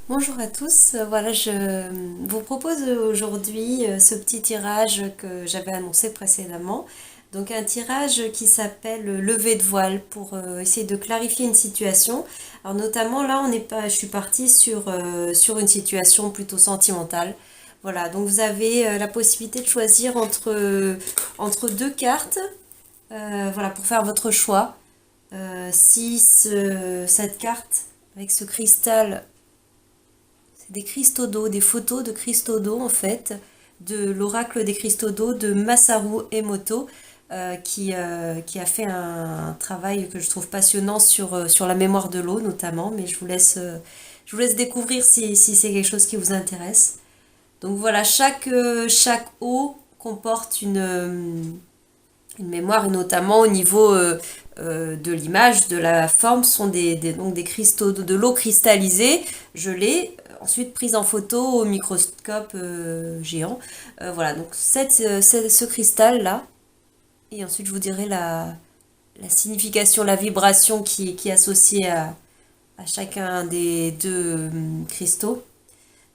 Bonjour à tous, voilà je vous propose aujourd'hui ce petit tirage que j'avais annoncé précédemment. Donc un tirage qui s'appelle lever de voile pour essayer de clarifier une situation. Alors notamment là je suis partie sur une situation plutôt sentimentale. Voilà, donc vous avez la possibilité de choisir entre deux cartes, voilà, pour faire votre choix. Si cette carte avec ce cristal, c'est des cristaux d'eau, des photos de cristaux d'eau en fait, de l'oracle des cristaux d'eau de Masaru Emoto, qui a fait un travail que je trouve passionnant sur la mémoire de l'eau notamment, mais je vous laisse découvrir si c'est quelque chose qui vous intéresse. Donc voilà, chaque eau comporte une mémoire, et notamment au niveau de l'image, de la forme, sont donc des cristaux de l'eau cristallisée, gelée, ensuite prise en photo au microscope géant. Voilà, donc ce cristal-là, et ensuite je vous dirai la signification, la vibration qui est associée à chacun des deux cristaux.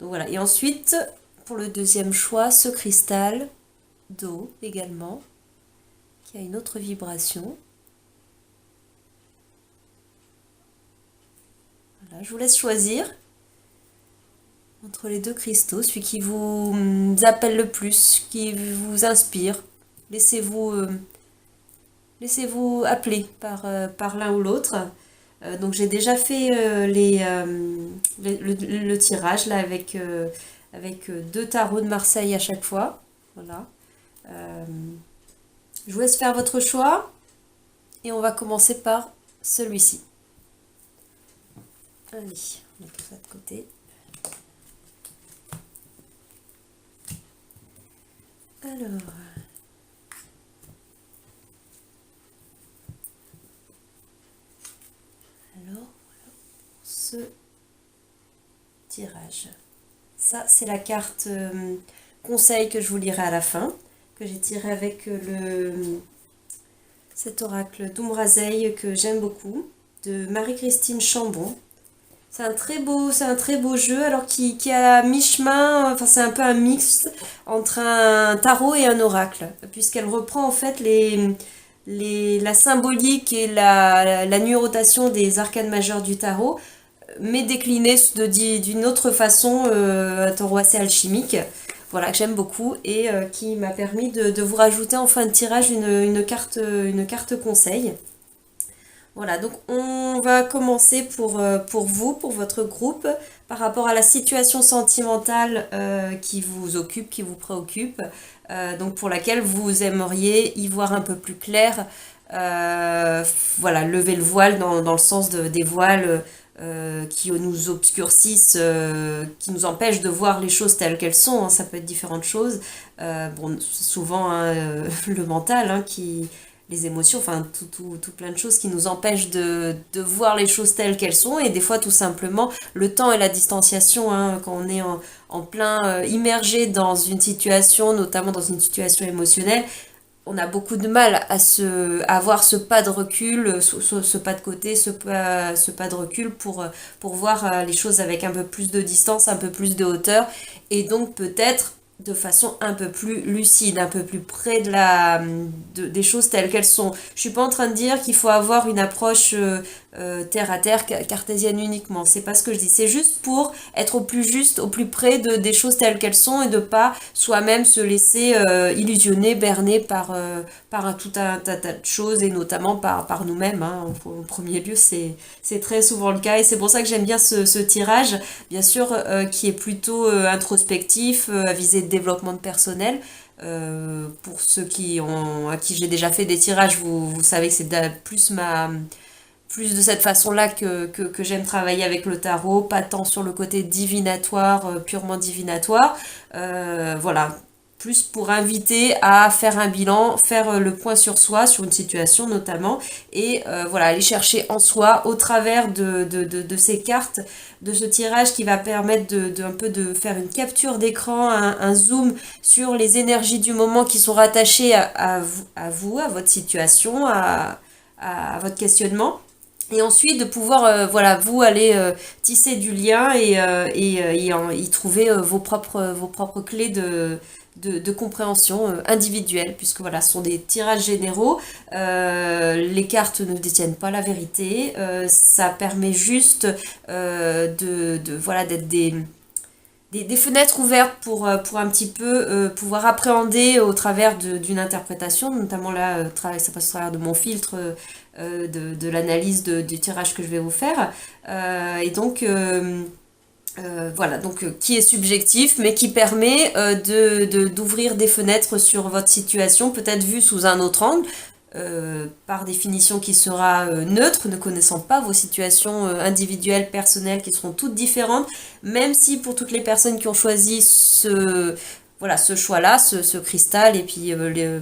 Donc voilà, et ensuite, pour le deuxième choix, ce cristal d'eau également, qui a une autre vibration. Voilà, je vous laisse choisir entre les deux cristaux, celui qui vous appelle le plus, qui vous inspire. Laissez-vous laissez-vous appeler par l'un ou l'autre. Donc j'ai déjà fait le tirage là avec deux tarots de Marseille à chaque fois. Voilà. Euh, je vous laisse faire votre choix et on va commencer par celui-ci. Allez, on met tout ça de côté. Alors, alors, ce tirage. Ça, c'est la carte conseil que je vous lirai à la fin, que j'ai tiré avec cet oracle d'Umbrazeil que j'aime beaucoup, de Marie-Christine Chambon. C'est un très beau jeu, alors qui est à mi-chemin, enfin c'est un peu un mix entre un tarot et un oracle, puisqu'elle reprend en fait la symbolique et la numérotation des arcanes majeures du tarot, mais déclinée d'une autre façon, un tarot assez alchimique. Voilà, que j'aime beaucoup et qui m'a permis de vous rajouter en fin de tirage une carte conseil. Voilà, donc on va commencer pour vous, pour votre groupe, par rapport à la situation sentimentale qui vous occupe, qui vous préoccupe, donc pour laquelle vous aimeriez y voir un peu plus clair. Voilà, lever le voile dans le sens des voiles qui nous obscurcissent, qui nous empêchent de voir les choses telles qu'elles sont, hein. Ça peut être différentes choses. Bon, souvent hein, le mental les émotions, enfin tout plein de choses qui nous empêchent de voir les choses telles qu'elles sont, et des fois tout simplement le temps et la distanciation, hein, quand on est en plein immergé dans une situation, notamment dans une situation émotionnelle, on a beaucoup de mal à avoir ce pas de recul, ce pas de côté, ce pas de recul pour voir les choses avec un peu plus de distance, un peu plus de hauteur, et donc peut-être de façon un peu plus lucide, un peu plus près des choses telles qu'elles sont. Je suis pas en train de dire qu'il faut avoir une approche terre à terre, cartésienne uniquement. C'est pas ce que je dis. C'est juste pour être au plus juste, au plus près des choses telles qu'elles sont, et de pas soi-même se laisser illusionner, berner par tout un tas de choses, et notamment par nous-mêmes, hein. En premier lieu, c'est très souvent le cas, et c'est pour ça que j'aime bien ce tirage, bien sûr, qui est plutôt introspectif, à visée de développement de personnel. Pour ceux à qui j'ai déjà fait des tirages, vous savez que c'est plus de cette façon-là que j'aime travailler avec le tarot, pas tant sur le côté divinatoire, purement divinatoire. Voilà, plus pour inviter à faire un bilan, faire le point sur soi, sur une situation notamment, et voilà, aller chercher en soi, au travers de ces cartes, de ce tirage qui va permettre un peu de faire une capture d'écran, un zoom sur les énergies du moment qui sont rattachées à vous, à votre situation, à votre questionnement, Et ensuite de pouvoir, voilà, vous aller tisser du lien et y trouver vos propres clés de compréhension individuelle, puisque voilà, ce sont des tirages généraux. Les cartes ne détiennent pas la vérité. Ça permet juste voilà, d'être des fenêtres ouvertes pour un petit peu pouvoir appréhender au travers d'une interprétation, notamment là, ça passe au travers de mon filtre, de l'analyse du tirage que je vais vous faire. Et donc, voilà, donc qui est subjectif, mais qui permet d'ouvrir des fenêtres sur votre situation, peut-être vue sous un autre angle, par définition qui sera neutre, ne connaissant pas vos situations individuelles, personnelles, qui seront toutes différentes, même si pour toutes les personnes qui ont choisi voilà, ce choix-là, ce cristal, et puis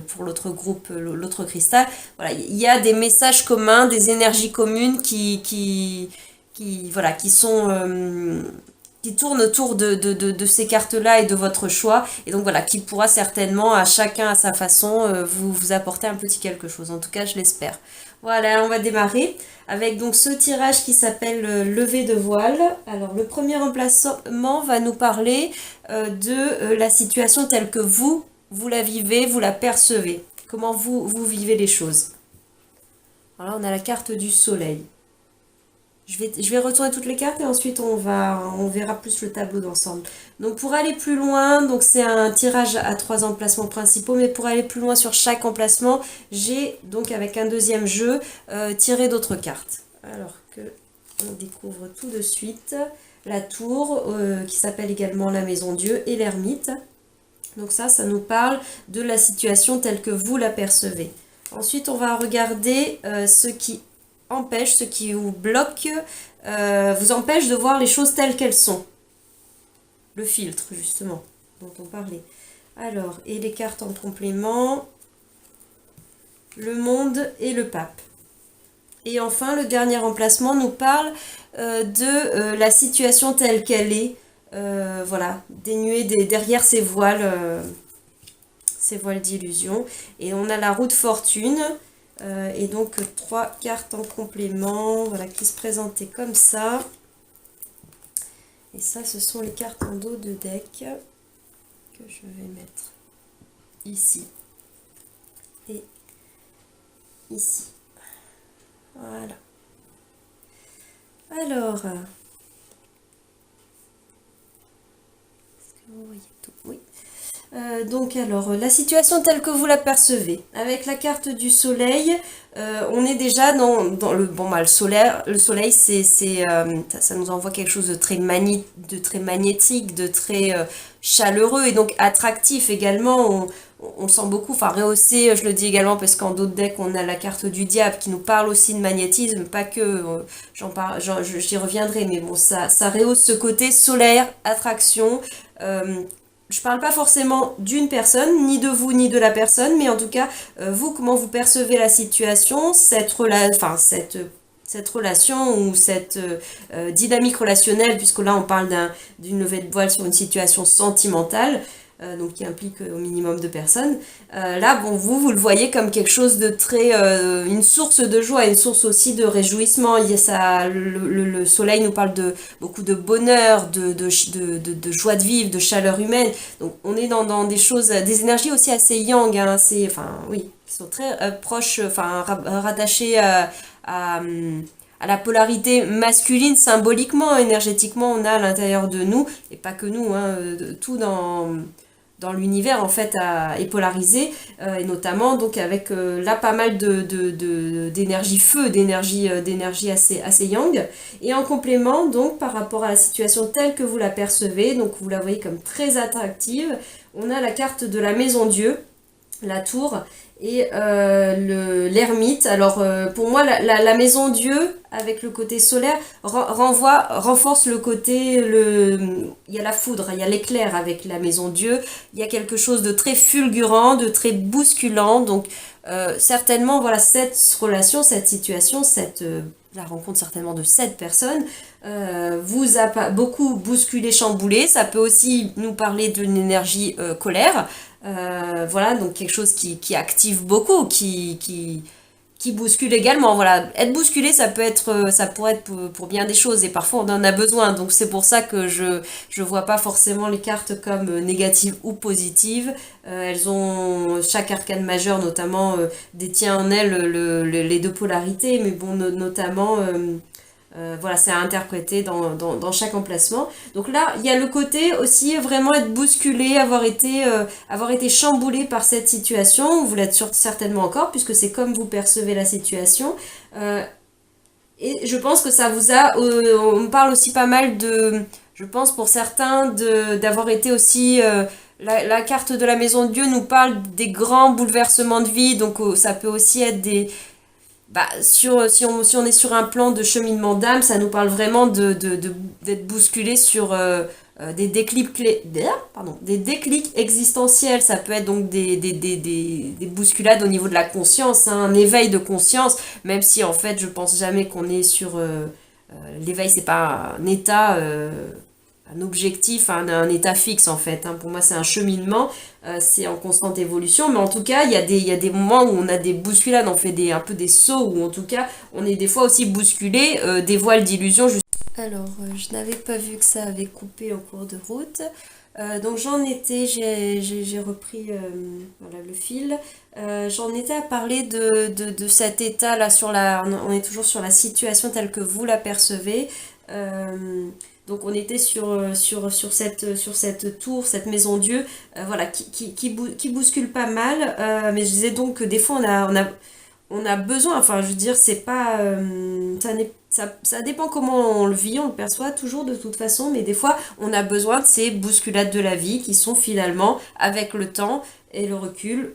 pour l'autre groupe, l'autre cristal, voilà, il y a des messages communs, des énergies communes voilà, qui tourne autour de ces cartes-là et de votre choix. Et donc voilà, qui pourra certainement, à chacun à sa façon, vous apporter un petit quelque chose. En tout cas, je l'espère. Voilà, on va démarrer avec donc ce tirage qui s'appelle lever de voile. Alors, le premier emplacement va nous parler de la situation telle que vous la vivez, vous la percevez. Comment vous vivez les choses. Alors là, on a la carte du soleil. Je vais retourner toutes les cartes et ensuite on verra plus le tableau d'ensemble. Donc pour aller plus loin, donc c'est un tirage à 3 emplacements principaux, mais pour aller plus loin sur chaque emplacement, j'ai donc avec un deuxième jeu tiré d'autres cartes. Alors que on découvre tout de suite la tour qui s'appelle également la maison Dieu et l'ermite. Donc ça nous parle de la situation telle que vous la percevez. Ensuite on va regarder ce qui empêche, ce qui vous bloque, vous empêche de voir les choses telles qu'elles sont. Le filtre, justement, dont on parlait. Alors, et les cartes en complément, le monde et le pape. Et enfin, le dernier emplacement nous parle de la situation telle qu'elle est, voilà, dénuée derrière ces voiles d'illusion. Et on a la roue de fortune. Et donc 3 cartes en complément, voilà, qui se présentaient comme ça. Et ça, ce sont les cartes en dos de deck que je vais mettre ici et ici. Voilà. Alors, est-ce que vous voyez tout? Oui. Donc alors, la situation telle que vous la percevez, avec la carte du soleil, on est déjà dans le... Bon, bah, le soleil, ça nous envoie quelque chose de très magnétique, de très chaleureux et donc attractif également. On sent beaucoup, enfin rehaussé, je le dis également parce qu'en d'autres decks, on a la carte du diable qui nous parle aussi de magnétisme, pas que, j'y reviendrai, mais bon, ça rehausse ce côté solaire, attraction. Je parle pas forcément d'une personne, ni de vous, ni de la personne, mais en tout cas, vous, comment vous percevez la situation, cette relation ou cette dynamique relationnelle, puisque là, on parle d'une levée de voile sur une situation sentimentale, donc qui implique au minimum 2 personnes. Là, bon, vous le voyez comme quelque chose de très... une source de joie, une source aussi de réjouissement. Il y a ça, le soleil nous parle de beaucoup de bonheur, de joie de vivre, de chaleur humaine. Donc on est dans des choses, des énergies aussi assez yang, hein, oui, qui sont très proches, rattachées à la polarité masculine symboliquement, énergétiquement, on a à l'intérieur de nous, et pas que nous, hein, tout dans l'univers en fait est polarisé, et notamment donc avec là pas mal d'énergie feu, d'énergie assez yang. Et en complément, donc par rapport à la situation telle que vous la percevez, donc vous la voyez comme très attractive, on a la carte de la maison Dieu, la tour, et l'ermite. Alors pour moi la maison Dieu avec le côté solaire renforce le côté, il y a la foudre, il y a l'éclair avec la maison Dieu, il y a quelque chose de très fulgurant, de très bousculant. Donc certainement voilà, cette relation, cette situation, la rencontre certainement de cette personne vous a beaucoup bousculé, chamboulé. Ça peut aussi nous parler d'une énergie colère. Voilà, donc quelque chose qui active beaucoup, qui qui bouscule également. Voilà, être bousculé, ça pourrait être pour bien des choses et parfois on en a besoin. Donc c'est pour ça que je vois pas forcément les cartes comme négatives ou positives. Elles ont chaque arcane majeur notamment détient en elle les deux polarités, mais bon notamment voilà, c'est à interpréter dans chaque emplacement. Donc là, il y a le côté aussi vraiment être bousculé, avoir été chamboulé par cette situation. Vous l'êtes certainement encore, puisque c'est comme vous percevez la situation. Euh, et je pense que ça vous a... on parle aussi pas mal de... Je pense pour certains d'avoir été aussi... la carte de la maison de Dieu nous parle des grands bouleversements de vie, donc ça peut aussi être si on est sur un plan de cheminement d'âme, ça nous parle vraiment d'être bousculé sur des déclics existentiels. Ça peut être donc des bousculades au niveau de la conscience, hein, un éveil de conscience, même si en fait je pense jamais qu'on est sur... l'éveil, c'est pas un état... un objectif, un état fixe en fait. Hein. Pour moi, c'est un cheminement, c'est en constante évolution. Mais en tout cas, il y a des moments où on a des bousculades, on fait un peu des sauts, ou en tout cas, on est des fois aussi bousculé, des voiles d'illusion. Alors, je n'avais pas vu que ça avait coupé en cours de route. Donc j'en étais, j'ai repris voilà, le fil. J'en étais à parler de cet état-là, on est toujours sur la situation telle que vous la percevez. Donc on était sur cette tour, cette maison Dieu, voilà, qui bouscule pas mal. Mais je disais donc que des fois on a besoin, enfin je veux dire, c'est pas... ça dépend comment on le vit, on le perçoit toujours de toute façon, mais des fois on a besoin de ces bousculades de la vie qui sont finalement, avec le temps et le recul,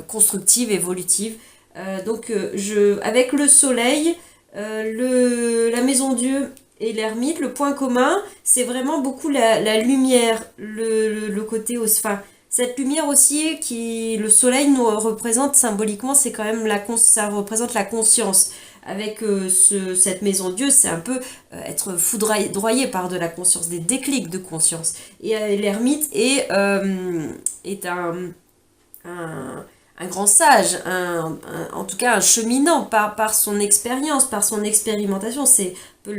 constructives, évolutives. Avec le soleil, la maison Dieu et l'ermite, le point commun, c'est vraiment beaucoup la lumière, le côté... Enfin, cette lumière aussi, le soleil nous représente symboliquement, c'est quand même ça représente la conscience. Avec cette maison de Dieu, c'est un peu être foudroyé par de la conscience, des déclics de conscience. Et l'ermite est un grand sage, en tout cas un cheminant par son expérience, par son expérimentation. C'est un peu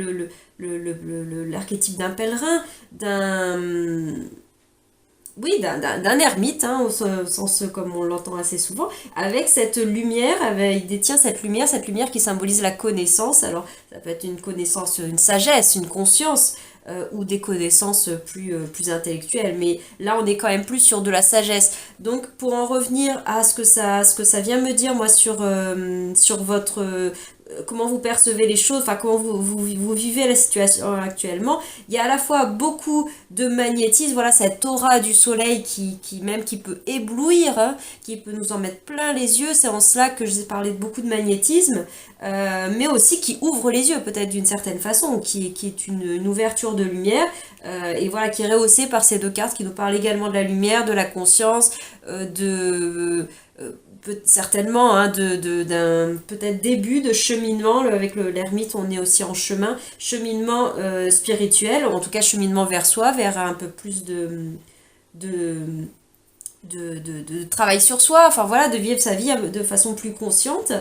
l'archétype d'un pèlerin, d'un ermite, hein, au sens comme on l'entend assez souvent, avec cette lumière, il détient cette lumière qui symbolise la connaissance. Alors, ça peut être une connaissance, une sagesse, une conscience, ou des connaissances plus intellectuelles, mais là, on est quand même plus sur de la sagesse. Donc, pour en revenir à ce que ça vient me dire, moi, sur votre... comment vous percevez les choses, enfin comment vous vivez la situation actuellement. Il y a à la fois beaucoup de magnétisme, voilà cette aura du soleil qui peut éblouir, hein, qui peut nous en mettre plein les yeux. C'est en cela que je vous ai parlé de beaucoup de magnétisme, mais aussi qui ouvre les yeux peut-être d'une certaine façon, qui est une ouverture de lumière, et voilà, qui est rehaussée par ces deux cartes qui nous parlent également de la lumière, de la conscience, certainement hein, d'un peut-être début de cheminement. Avec l'ermite, on est aussi en cheminement spirituel, en tout cas cheminement vers soi, vers un peu plus de, de travail sur soi, enfin voilà, de vivre sa vie de façon plus consciente,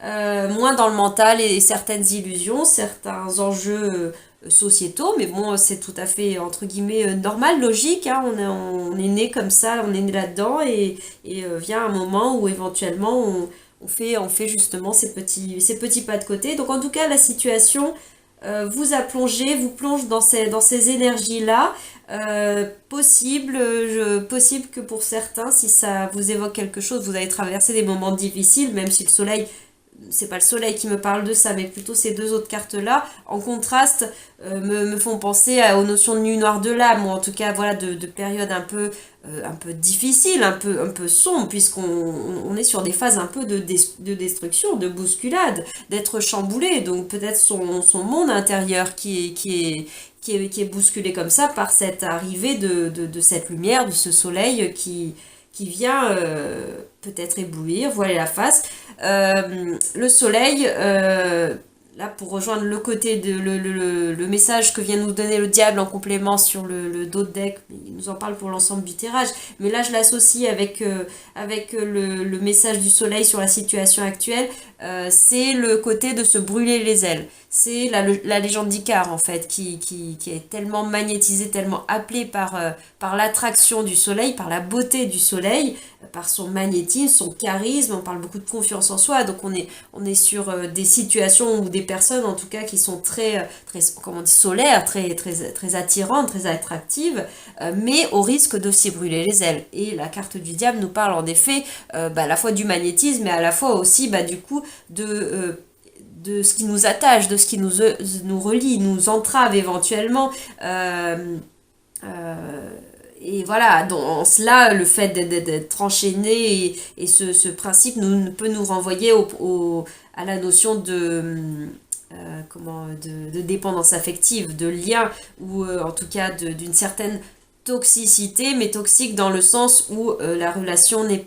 moins dans le mental et certaines illusions, certains enjeux sociétaux, mais bon, c'est tout à fait, entre guillemets, normal, logique, hein, on est né comme ça, on est né là-dedans, et vient un moment où éventuellement on fait justement ces petits pas de côté. Donc en tout cas, la situation vous plonge dans ces énergies-là. Possible que pour certains, si ça vous évoque quelque chose, vous avez traversé des moments difficiles, même si le soleil, c'est pas le soleil qui me parle de ça, mais plutôt ces deux autres cartes-là, en contraste, me font penser aux notions de nuit noire de l'âme, ou en tout cas, voilà, de périodes un peu difficiles, un peu sombres, puisqu'on est sur des phases un peu de destruction, de bousculade, d'être chamboulé, donc peut-être son monde intérieur qui est bousculé comme ça par cette arrivée de cette lumière, de ce soleil qui vient peut-être éblouir, voiler la face. Le soleil, là, pour rejoindre le côté de le message que vient nous donner le diable en complément sur le dos de deck, il nous en parle pour l'ensemble du tirage, mais là je l'associe avec le message du soleil sur la situation actuelle, c'est le côté de se brûler les ailes. C'est la légende d'Icare en fait, qui est tellement magnétisée, tellement appelée par l'attraction du soleil, par la beauté du soleil, par son magnétisme, son charisme, on parle beaucoup de confiance en soi, donc on est sur des situations ou des personnes en tout cas qui sont très comment on dit, solaires, très attirantes, très attractives, mais au risque de s'y brûler les ailes. Et la carte du diable nous parle en effet à la fois du magnétisme, mais à la fois aussi du coup de ce qui nous attache, de ce qui nous relie, nous entrave éventuellement. Et voilà, en cela, le fait d'être enchaîné et ce principe peut nous renvoyer à la notion de dépendance affective, de lien, ou en tout cas d'une certaine toxicité, mais toxique dans le sens où la situation n'est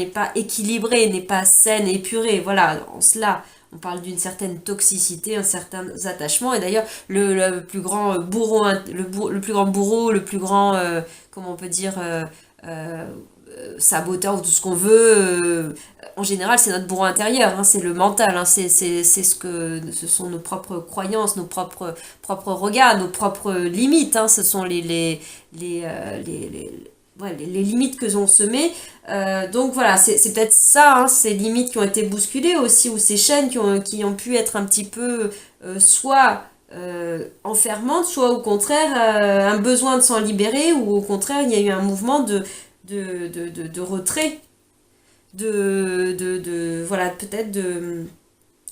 pas équilibrée, n'est pas saine, épurée. Voilà, en cela, on parle d'une certaine toxicité, un certain attachement. Et d'ailleurs, le plus grand bourreau, le plus grand bourreau, le plus grand, comment on peut dire, euh, saboteur ou tout ce qu'on veut, en général, c'est notre bourreau intérieur, hein, c'est le mental, hein, ce sont nos propres croyances, nos propres regards, nos propres limites, hein, ce sont les limites que l'on se met. Donc voilà, c'est peut-être ça, hein, ces limites qui ont été bousculées aussi, ou ces chaînes qui ont pu être un petit peu soit enfermantes, soit au contraire un besoin de s'en libérer, ou au contraire il y a eu un mouvement de retrait, voilà, peut-être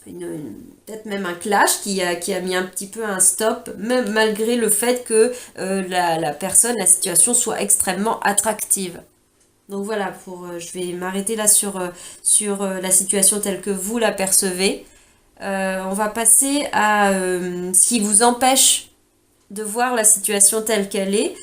peut-être même un clash qui a mis un petit peu un stop, même malgré le fait que la personne, la situation soit extrêmement attractive. Donc voilà, je vais m'arrêter là sur la situation telle que vous la percevez. On va passer à ce qui vous empêche de voir la situation telle qu'elle est.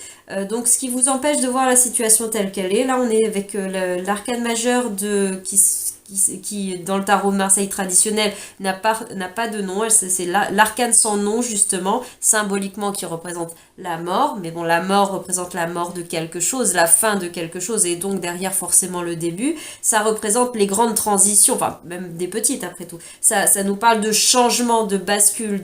Donc ce qui vous empêche de voir la situation telle qu'elle est, là on est avec l'arcane majeur qui dans le tarot de Marseille traditionnel n'a pas de nom, c'est l'arcane sans nom justement, symboliquement qui représente la mort, mais bon, la mort représente la mort de quelque chose, la fin de quelque chose, et donc derrière forcément le début. Ça représente les grandes transitions, enfin même des petites après tout. Ça nous parle de changement, de bascule,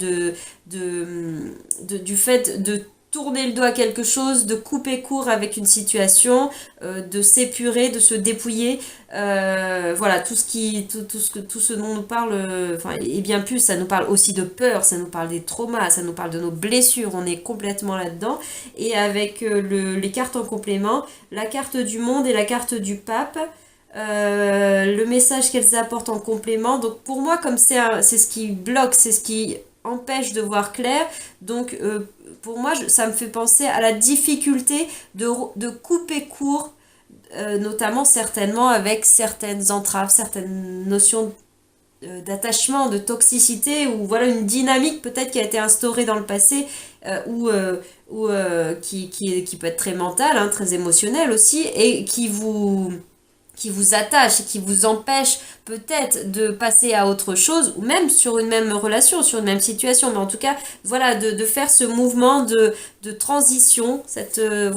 du fait de tourner le dos à quelque chose, de couper court avec une situation, de s'épurer, de se dépouiller. Voilà, tout ce dont on nous parle, et bien plus, ça nous parle aussi de peur, ça nous parle des traumas, ça nous parle de nos blessures, on est complètement là-dedans. Et avec les cartes en complément, la carte du monde et la carte du pape, le message qu'elles apportent en complément. Donc pour moi, comme c'est ce qui bloque, c'est ce qui empêche de voir clair, donc pour moi ça me fait penser à la difficulté de couper court, notamment certainement avec certaines entraves, certaines notions d'attachement, de toxicité, ou voilà une dynamique peut-être qui a été instaurée dans le passé, qui peut être très mentale, hein, très émotionnelle aussi, et qui vous attache et qui vous empêche peut-être de passer à autre chose, ou même sur une même relation, sur une même situation, mais en tout cas, voilà, de faire ce mouvement de transition, je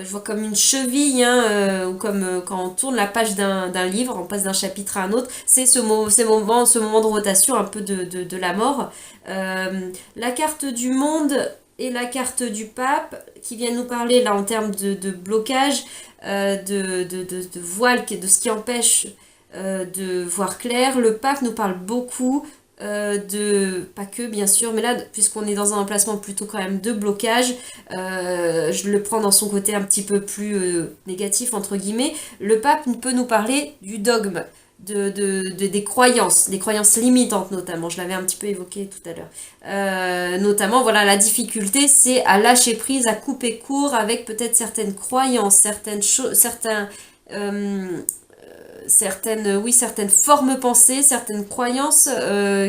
vois comme une cheville, hein, ou comme quand on tourne la page d'un livre, on passe d'un chapitre à un autre, c'est ce moment de rotation un peu de la mort. La carte du monde et la carte du pape qui viennent nous parler là en termes de blocage, de voile, de ce qui empêche de voir clair. Le pape nous parle beaucoup pas que bien sûr, mais là puisqu'on est dans un emplacement plutôt quand même de blocage, je le prends dans son côté un petit peu plus négatif entre guillemets. Le pape peut nous parler du dogme, des croyances limitantes notamment, je l'avais un petit peu évoqué tout à l'heure. Notamment, voilà, la difficulté, c'est à lâcher prise, à couper court avec peut-être certaines croyances, certaines choses, certaines formes pensées, certaines croyances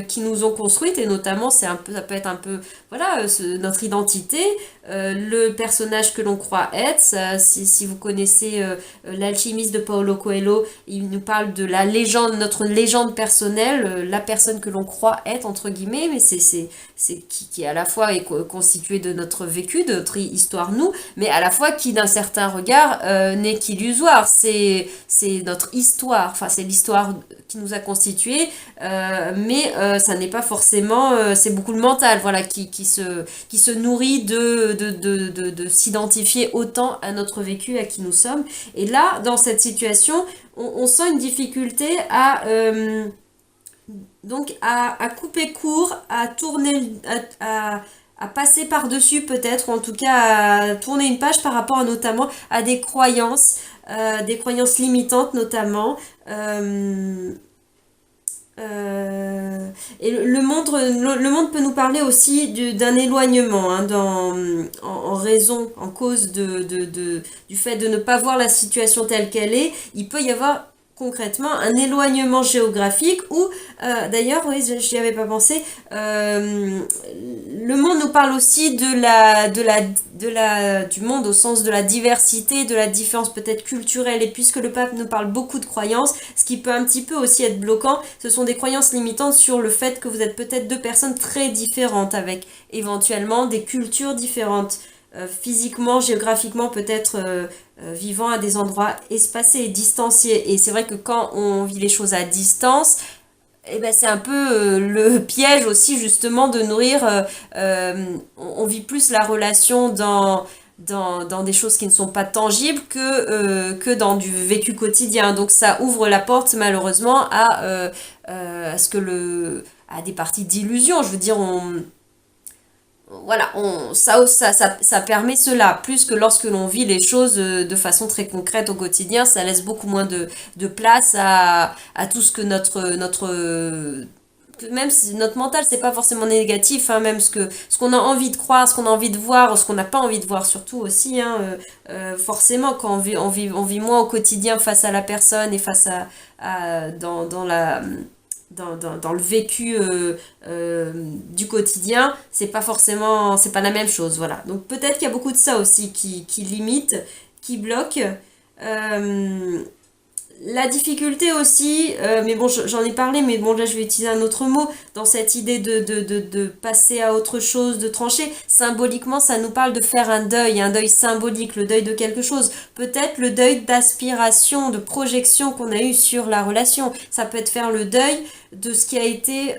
qui nous ont construites, et notamment ça peut être un peu, voilà, notre identité, le personnage que l'on croit être. Si vous connaissez l'alchimiste de Paulo Coelho, il nous parle de la légende, notre légende personnelle, la personne que l'on croit être, entre guillemets, mais qui à la fois est constituée de notre vécu, de notre histoire, nous, mais à la fois qui, d'un certain regard, n'est qu'illusoire. C'est notre histoire, enfin, c'est l'histoire qui nous a constitués, mais ça n'est pas forcément, c'est beaucoup le mental, voilà, qui se nourrit de s'identifier autant à notre vécu, à qui nous sommes. Et là, dans cette situation, on sent une difficulté à couper court, à tourner, à passer par-dessus peut-être, ou en tout cas à tourner une page par rapport notamment à des croyances limitantes notamment. Et le monde peut nous parler aussi d'un éloignement, hein, en raison, en cause du fait de ne pas voir la situation telle qu'elle est. Il peut y avoir concrètement un éloignement géographique ou d'ailleurs, oui, j'y avais pas pensé, le monde nous parle aussi du monde au sens de la diversité, de la différence peut-être culturelle, et puisque le pape nous parle beaucoup de croyances, ce qui peut un petit peu aussi être bloquant, ce sont des croyances limitantes sur le fait que vous êtes peut-être deux personnes très différentes avec éventuellement des cultures différentes. Physiquement, géographiquement, peut-être vivant à des endroits espacés et distanciés. Et c'est vrai que quand on vit les choses à distance, eh ben c'est un peu le piège aussi justement de nourrir. On vit plus la relation dans des choses qui ne sont pas tangibles que dans du vécu quotidien. Donc ça ouvre la porte malheureusement à ce que à des parties d'illusion. Je veux dire, voilà, ça permet cela, plus que lorsque l'on vit les choses de façon très concrète au quotidien, ça laisse beaucoup moins de place à tout ce que même si notre mental, c'est pas forcément négatif, hein, même ce qu'on a envie de croire, ce qu'on a envie de voir, ce qu'on n'a pas envie de voir surtout aussi, hein, forcément, quand on vit moins au quotidien face à la personne et face dans le vécu du quotidien, c'est pas la même chose, voilà. Donc peut-être qu'il y a beaucoup de ça aussi qui limite, qui bloque. Euh, la difficulté aussi, mais bon, j'en ai parlé, mais bon, là je vais utiliser un autre mot, dans cette idée de passer à autre chose, de trancher. Symboliquement, ça nous parle de faire un deuil symbolique, le deuil de quelque chose. Peut-être le deuil d'aspiration, de projection qu'on a eu sur la relation. Ça peut être faire le deuil de ce qui a été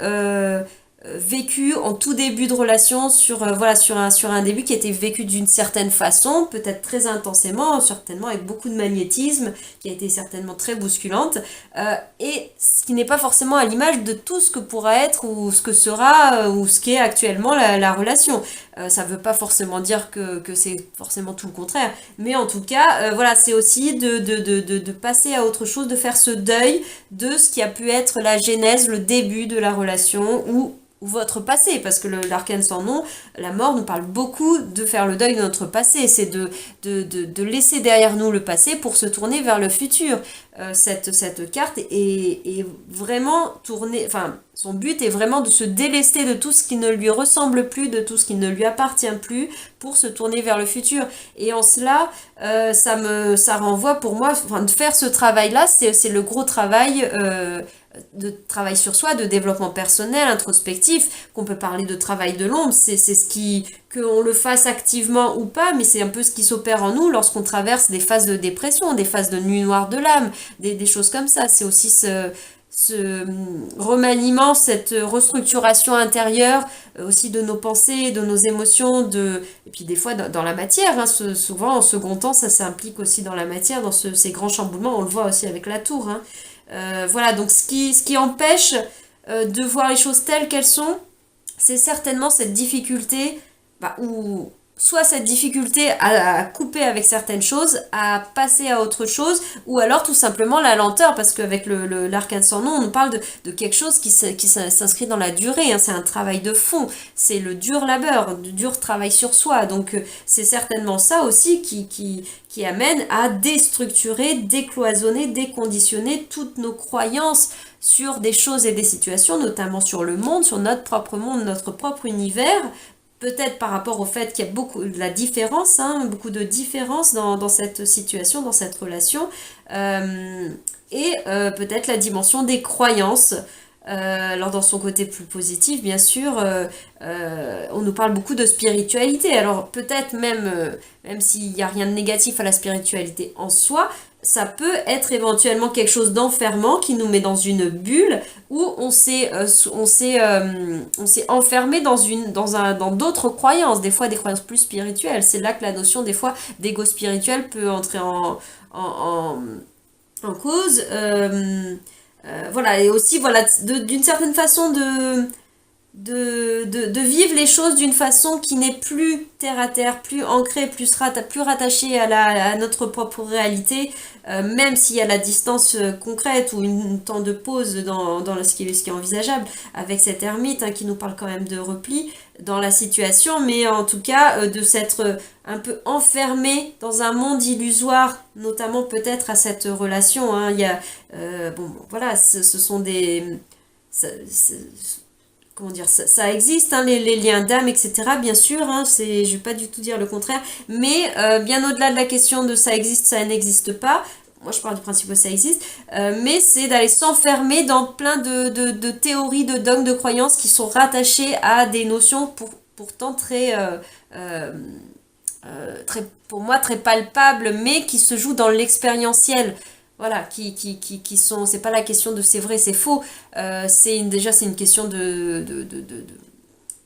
vécu en tout début de relation voilà, sur un début qui était vécu d'une certaine façon, peut-être très intensément, certainement avec beaucoup de magnétisme, qui a été certainement très bousculante, et ce qui n'est pas forcément à l'image de tout ce que pourra être ou ce que sera ou ce qu'est actuellement la relation. Ça ne veut pas forcément dire que c'est forcément tout le contraire, mais en tout cas, voilà, c'est aussi de passer à autre chose, de faire ce deuil de ce qui a pu être la genèse, le début de la relation ou votre passé, parce que l'arcane sans nom, la mort nous parle beaucoup de faire le deuil de notre passé, c'est de laisser derrière nous le passé pour se tourner vers le futur. Cette carte est vraiment tournée, enfin, son but est vraiment de se délester de tout ce qui ne lui ressemble plus, de tout ce qui ne lui appartient plus, pour se tourner vers le futur. Et en cela, ça renvoie pour moi, enfin, de faire ce travail-là, c'est le gros travail de travail sur soi, de développement personnel, introspectif, qu'on peut parler de travail de l'ombre, c'est qu'on le fasse activement ou pas, mais c'est un peu ce qui s'opère en nous lorsqu'on traverse des phases de dépression, des phases de nuit noire de l'âme, des choses comme ça. C'est aussi ce remaniement, cette restructuration intérieure aussi de nos pensées, de nos émotions, et puis des fois dans la matière, hein, souvent en second temps, ça s'implique aussi dans la matière, dans ces grands chamboulements, on le voit aussi avec la tour, hein. Voilà, donc ce qui empêche de voir les choses telles qu'elles sont, c'est certainement cette difficulté, ou soit cette difficulté à couper avec certaines choses, à passer à autre chose, ou alors tout simplement la lenteur, parce qu'avec l'arcane sans nom, on nous parle de quelque chose qui s'inscrit dans la durée, hein, c'est un travail de fond, c'est le dur labeur, du dur travail sur soi, donc c'est certainement ça aussi qui amène à déstructurer, décloisonner, déconditionner toutes nos croyances sur des choses et des situations, notamment sur le monde, sur notre propre monde, notre propre univers, peut-être par rapport au fait qu'il y a beaucoup de la différence, hein, beaucoup de différence dans cette situation, dans cette relation, euh, et peut-être la dimension des croyances. Alors dans son côté plus positif, bien sûr, on nous parle beaucoup de spiritualité. Alors peut-être même s'il n'y a rien de négatif à la spiritualité en soi, ça peut être éventuellement quelque chose d'enfermant qui nous met dans une bulle où on s'est enfermé dans d'autres croyances, des fois des croyances plus spirituelles. C'est là que la notion des fois d'ego spirituel peut entrer en, en cause. Voilà, et aussi voilà, d'une certaine façon de vivre les choses d'une façon qui n'est plus terre à terre, plus ancrée, plus rattachée à notre propre réalité, même s'il y a la distance concrète ou une temps de pause dans ce qui est envisageable, avec cet ermite hein, qui nous parle quand même de repli dans la situation, mais en tout cas de s'être un peu enfermé dans un monde illusoire, notamment peut-être à cette relation. Hein. Il y a, bon, voilà, ce sont des... ça- comment dire, ça existe, hein, les liens d'âme, etc. Bien sûr, hein, je vais pas du tout dire le contraire, mais bien au-delà de la question de ça existe, ça n'existe pas, moi je parle du principe que ça existe, mais c'est d'aller s'enfermer dans plein de théories, de dogmes, de croyances qui sont rattachées à des notions pourtant euh, pour moi, très palpables, mais qui se jouent dans l'expérientiel. Voilà, qui sont, c'est pas la question de c'est vrai, c'est faux, déjà c'est une question de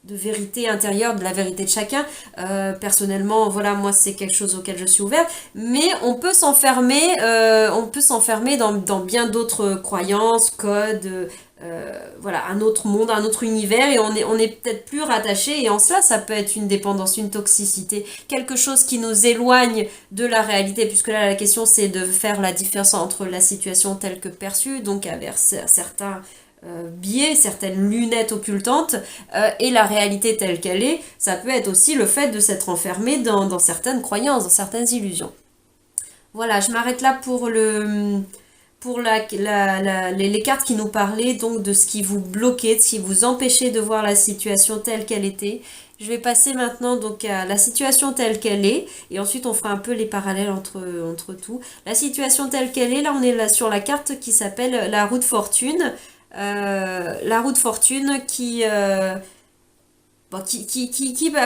vérité intérieure, de la vérité de chacun. Personnellement, voilà, moi c'est quelque chose auquel je suis ouverte, mais on peut s'enfermer dans bien d'autres croyances, codes, voilà, un autre monde, un autre univers, et on est peut-être plus rattaché, et en cela, ça peut être une dépendance, une toxicité, quelque chose qui nous éloigne de la réalité, puisque là, la question, c'est de faire la différence entre la situation telle que perçue, donc avec certains biais, certaines lunettes occultantes, et la réalité telle qu'elle est, ça peut être aussi le fait de s'être enfermé dans certaines croyances, dans certaines illusions. Voilà, je m'arrête là pour les cartes qui nous parlaient donc de ce qui vous bloquait, de ce qui vous empêchait de voir la situation telle qu'elle était. Je vais passer maintenant donc à la situation telle qu'elle est et ensuite on fera un peu les parallèles entre tout. La situation telle qu'elle est, là on est là sur la carte qui s'appelle la roue de fortune. La roue de fortune qui a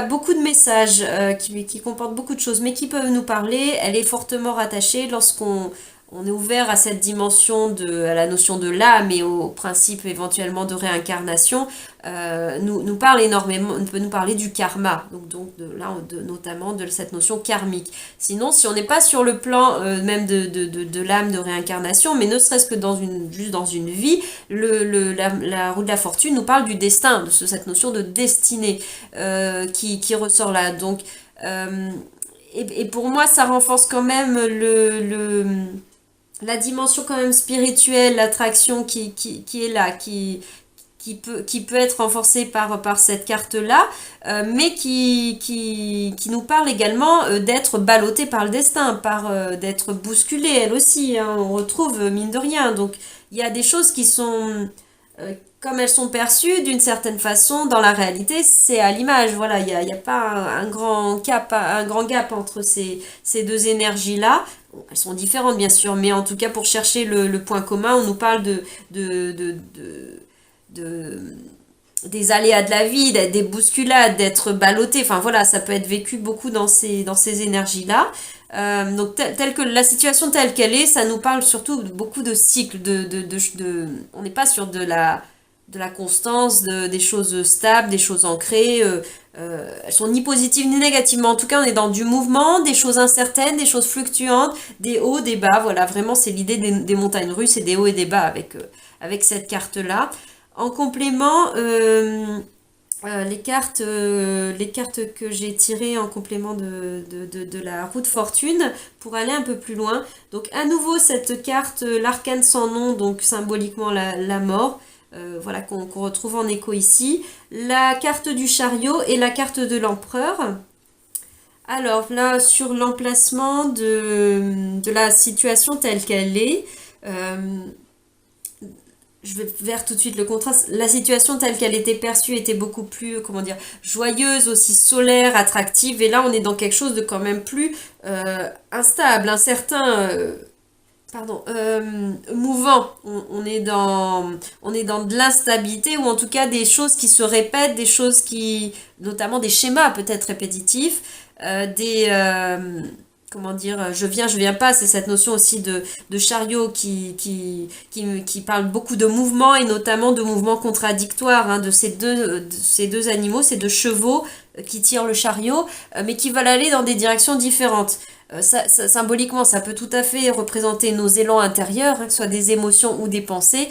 beaucoup de messages, qui comporte beaucoup de choses, mais qui peuvent nous parler. Elle est fortement rattachée lorsqu'on on est ouvert à cette dimension à la notion de l'âme et au principe éventuellement de réincarnation, nous parle énormément, peut nous parler du karma, notamment de cette notion karmique. Sinon, si on n'est pas sur le plan même de l'âme de réincarnation, mais ne serait-ce que juste dans une vie, la roue de la fortune nous parle du destin, cette notion de destinée qui ressort là. Donc, et pour moi, ça renforce quand même la dimension quand même spirituelle, l'attraction qui est là, qui peut être renforcée par cette carte-là, mais qui nous parle également d'être ballotté par le destin, d'être bousculé elle aussi, hein, on retrouve mine de rien. Donc il y a des choses qui sont, comme elles sont perçues d'une certaine façon, dans la réalité, c'est à l'image. Voilà, il y a pas un grand gap entre ces deux énergies-là. Bon, elles sont différentes bien sûr, mais en tout cas pour chercher le point commun, on nous parle de des aléas de la vie, des bousculades, d'être ballotté. Enfin voilà, ça peut être vécu beaucoup dans ces énergies-là. Donc que la situation telle qu'elle est, ça nous parle surtout beaucoup de cycles, on n'est pas sur de la constance, des choses stables, des choses ancrées. Elles sont ni positives ni négatives, mais en tout cas on est dans du mouvement, des choses incertaines, des choses fluctuantes, des hauts, des bas. Voilà, vraiment c'est l'idée des montagnes russes, c'est des hauts et des bas avec cette carte-là. En complément, les cartes que j'ai tirées en complément de la roue de fortune pour aller un peu plus loin. Donc à nouveau cette carte, l'arcane sans nom, donc symboliquement la mort. Voilà qu'on retrouve en écho ici. La carte du chariot et la carte de l'empereur. Alors là, sur l'emplacement de la situation telle qu'elle est, je vais vers tout de suite le contraste. La situation telle qu'elle était perçue était beaucoup plus, comment dire, joyeuse, aussi solaire, attractive. Et là, on est dans quelque chose de quand même plus instable, incertain, mouvant. On est dans de l'instabilité ou en tout cas des choses qui se répètent, des choses qui, notamment des schémas peut-être répétitifs, des comment dire, je viens pas, c'est cette notion aussi de chariot qui parle beaucoup de mouvements et notamment de mouvements contradictoires hein, de ces deux animaux, ces deux chevaux qui tirent le chariot, mais qui veulent aller dans des directions différentes. Symboliquement, ça peut tout à fait représenter nos élans intérieurs, hein, que ce soit des émotions ou des pensées,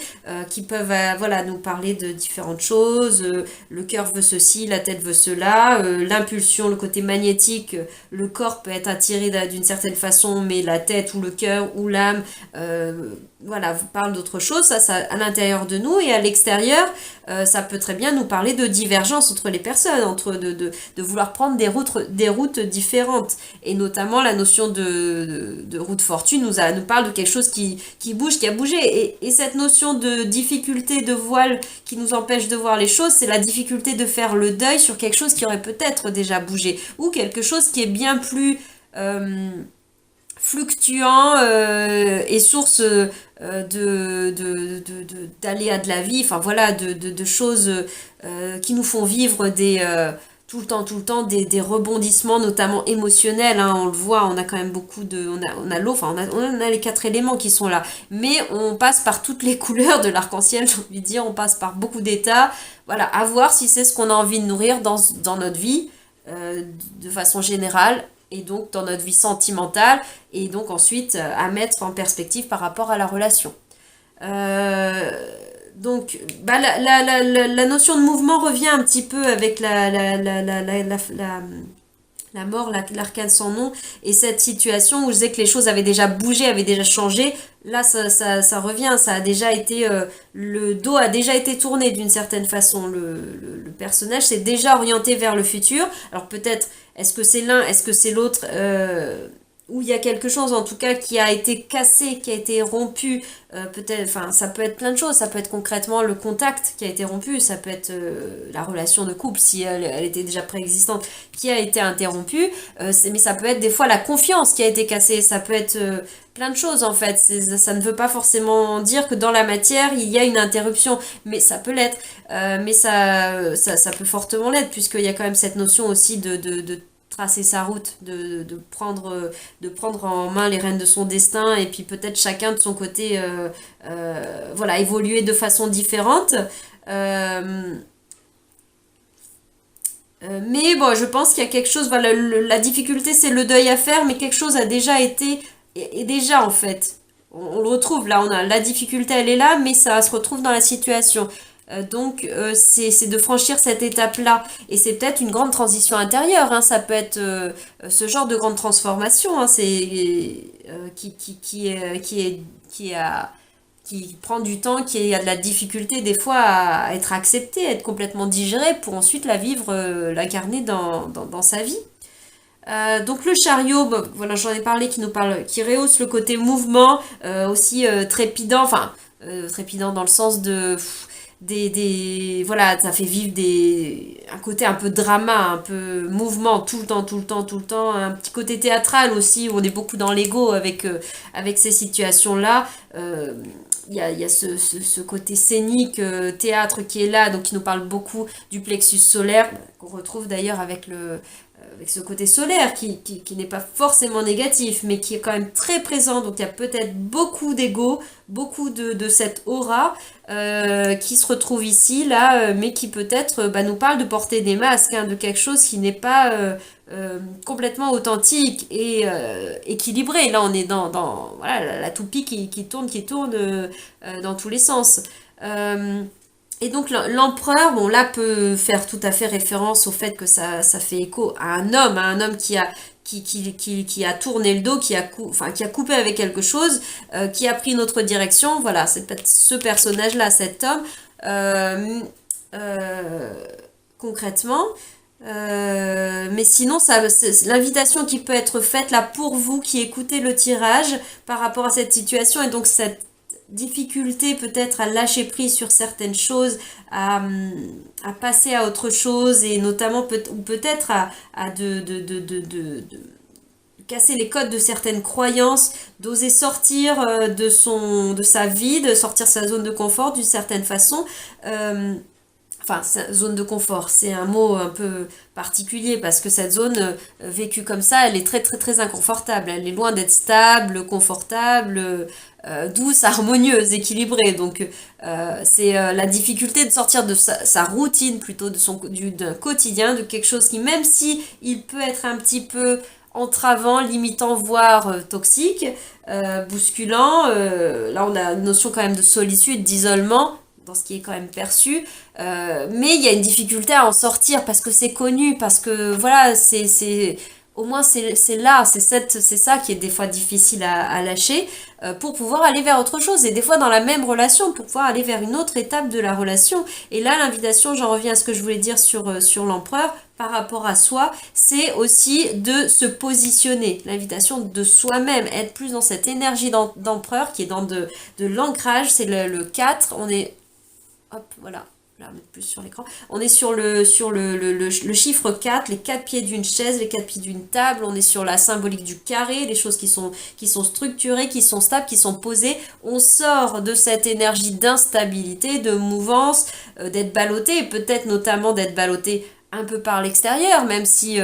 qui peuvent voilà, nous parler de différentes choses. Le cœur veut ceci, la tête veut cela. L'impulsion, le côté magnétique, le corps peut être attiré d'une certaine façon, mais la tête ou le cœur ou l'âme voilà, vous parle d'autre chose. Ça à l'intérieur de nous et à l'extérieur, ça peut très bien nous parler de divergence entre les personnes, de vouloir prendre des routes différentes. Et notamment la notion de roue de fortune nous parle de quelque chose qui bouge, qui a bougé. Et cette notion de difficulté, de voile qui nous empêche de voir les choses, c'est la difficulté de faire le deuil sur quelque chose qui aurait peut-être déjà bougé. Ou quelque chose qui est bien plus fluctuant et source d'aléas de la vie, enfin voilà, de choses qui nous font vivre tout le temps des rebondissements, notamment émotionnels. Hein, on le voit, on a quand même beaucoup de. On a l'eau, enfin, on a les quatre éléments qui sont là. Mais on passe par toutes les couleurs de l'arc-en-ciel, j'ai envie de dire. On passe par beaucoup d'états. Voilà, à voir si c'est ce qu'on a envie de nourrir dans notre vie, de façon générale. Et donc dans notre vie sentimentale, et donc ensuite à mettre en perspective par rapport à la relation. Euh, donc bah, la notion de mouvement revient un petit peu avec la mort, l'arcane sans nom, et cette situation où je disais que les choses avaient déjà bougé, avaient déjà changé, là ça revient, ça a déjà été, le dos a déjà été tourné d'une certaine façon, le personnage s'est déjà orienté vers le futur, alors peut-être est-ce que c'est l'un, est-ce que c'est l'autre, où il y a quelque chose en tout cas qui a été cassé, qui a été rompu, peut-être, enfin ça peut être plein de choses, ça peut être concrètement le contact qui a été rompu, ça peut être la relation de couple si elle était déjà préexistante qui a été interrompue, mais ça peut être des fois la confiance qui a été cassée, ça peut être plein de choses en fait, ça ne veut pas forcément dire que dans la matière il y a une interruption, mais ça peut l'être, mais ça peut fortement l'être puisqu'il y a quand même cette notion aussi de tracer sa route, de prendre en main les rênes de son destin et puis peut-être chacun de son côté voilà, évoluer de façon différente. Euh, mais bon, je pense qu'il y a quelque chose, voilà, la difficulté c'est le deuil à faire, mais quelque chose a déjà été, et déjà en fait, on le retrouve là, on a la difficulté, elle est là, mais ça se retrouve dans la situation. C'est de franchir cette étape-là. Et c'est peut-être une grande transition intérieure. Hein. Ça peut être ce genre de grande transformation. Hein. C'est qui prend du temps, qui a de la difficulté des fois à être acceptée, à être complètement digérée pour ensuite la vivre, l'incarner dans sa vie. Donc le chariot, bah, voilà, j'en ai parlé, qui rehausse le côté mouvement, aussi trépidant, enfin trépidant dans le sens de voilà, ça fait vivre un côté un peu drama, un peu mouvement tout le temps, tout le temps, tout le temps, un petit côté théâtral aussi où on est beaucoup dans l'ego avec ces situations-là. Il y a ce côté scénique, théâtre qui est là, donc qui nous parle beaucoup du plexus solaire, qu'on retrouve d'ailleurs avec ce côté solaire qui n'est pas forcément négatif, mais qui est quand même très présent. Donc il y a peut-être beaucoup d'ego, beaucoup de cette aura qui se retrouve ici, là, mais qui peut-être nous parle de porter des masques, hein, de quelque chose qui n'est pas complètement authentique et équilibré. Là, on est dans voilà, la toupie qui tourne dans tous les sens. Euh, et donc l'empereur, bon là peut faire tout à fait référence au fait que ça fait écho à un homme qui a tourné le dos, qui a coupé avec quelque chose, qui a pris une autre direction. Voilà, c'est peut-être ce personnage-là, cet homme, euh, euh, concrètement. Mais sinon, c'est l'invitation qui peut être faite là pour vous qui écoutez le tirage par rapport à cette situation et donc difficulté peut-être à lâcher prise sur certaines choses, à passer à autre chose, et notamment ou peut-être à casser les codes de certaines croyances, d'oser sortir de sa vie, de sortir sa zone de confort d'une certaine façon. Euh, Enfin, zone de confort, c'est un mot un peu particulier parce que cette zone vécue comme ça, elle est très très très inconfortable. Elle est loin d'être stable, confortable, douce, harmonieuse, équilibrée. Donc, c'est la difficulté de sortir de sa routine plutôt d'un quotidien, de quelque chose qui, même si il peut être un petit peu entravant, limitant, voire toxique, bousculant. Là, on a une notion quand même de solitude, d'isolement dans ce qui est quand même perçu, mais il y a une difficulté à en sortir parce que c'est connu, parce que voilà, au moins c'est là, c'est ça qui est des fois difficile à lâcher, pour pouvoir aller vers autre chose, et des fois dans la même relation, pour pouvoir aller vers une autre étape de la relation. Et là, l'invitation, j'en reviens à ce que je voulais dire sur l'empereur, par rapport à soi, c'est aussi de se positionner, l'invitation de soi-même, être plus dans cette énergie d'empereur qui est dans de l'ancrage, c'est le 4, on est. Hop, voilà, je vais la mettre plus sur l'écran. On est sur le chiffre 4, les 4 pieds d'une chaise, les 4 pieds d'une table. On est sur la symbolique du carré, les choses qui sont structurées, qui sont stables, qui sont posées. On sort de cette énergie d'instabilité, de mouvance, d'être ballotté, et peut-être notamment d'être ballotté un peu par l'extérieur, même si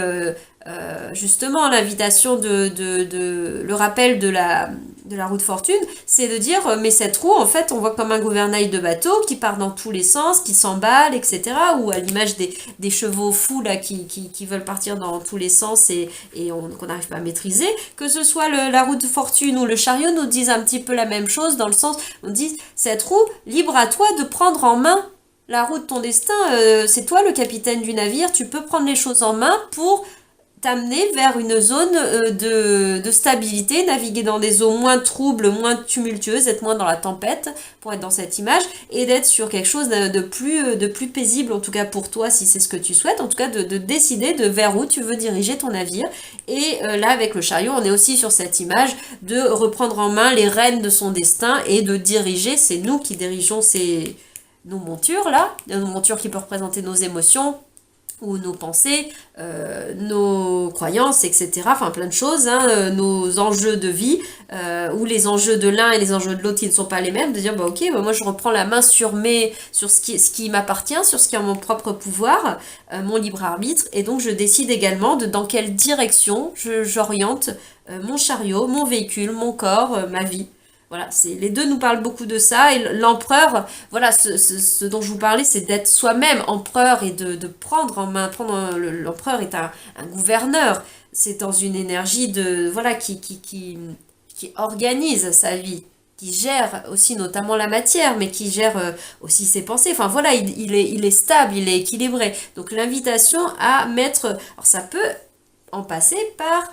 justement l'invitation le rappel de la roue de fortune, c'est de dire mais cette roue, en fait, on voit comme un gouvernail de bateau qui part dans tous les sens, qui s'emballe, etc. Ou à l'image des chevaux fous là qui veulent partir dans tous les sens et qu'on n'arrive pas à maîtriser. Que ce soit la roue de fortune ou le chariot nous disent un petit peu la même chose, dans le sens, on dit cette roue, libre à toi de prendre en main la roue de ton destin, c'est toi le capitaine du navire, tu peux prendre les choses en main pour t'amener vers une zone de stabilité, naviguer dans des eaux moins troubles, moins tumultueuses, être moins dans la tempête, pour être dans cette image, et d'être sur quelque chose de plus paisible, en tout cas pour toi, si c'est ce que tu souhaites, en tout cas de décider de vers où tu veux diriger ton navire. Et là, avec le chariot, on est aussi sur cette image de reprendre en main les rênes de son destin et de diriger, c'est nous qui dirigeons nos montures là, nos montures qui peuvent représenter nos émotions ou nos pensées, nos croyances, etc. Enfin plein de choses, hein, nos enjeux de vie, ou les enjeux de l'un et les enjeux de l'autre qui ne sont pas les mêmes, de dire bah ok, bah, moi je reprends la main sur ce qui m'appartient, sur ce qui est en mon propre pouvoir, mon libre arbitre, et donc je décide également de dans quelle direction j'oriente mon chariot, mon véhicule, mon corps, ma vie. Voilà, les deux nous parlent beaucoup de ça, et l'empereur, voilà, ce dont je vous parlais, c'est d'être soi-même empereur et de prendre en main, l'empereur est un gouverneur, c'est dans une énergie voilà, qui organise sa vie, qui gère aussi notamment la matière, mais qui gère aussi ses pensées, enfin voilà, il est stable, il est équilibré, donc l'invitation à mettre, alors ça peut en passer par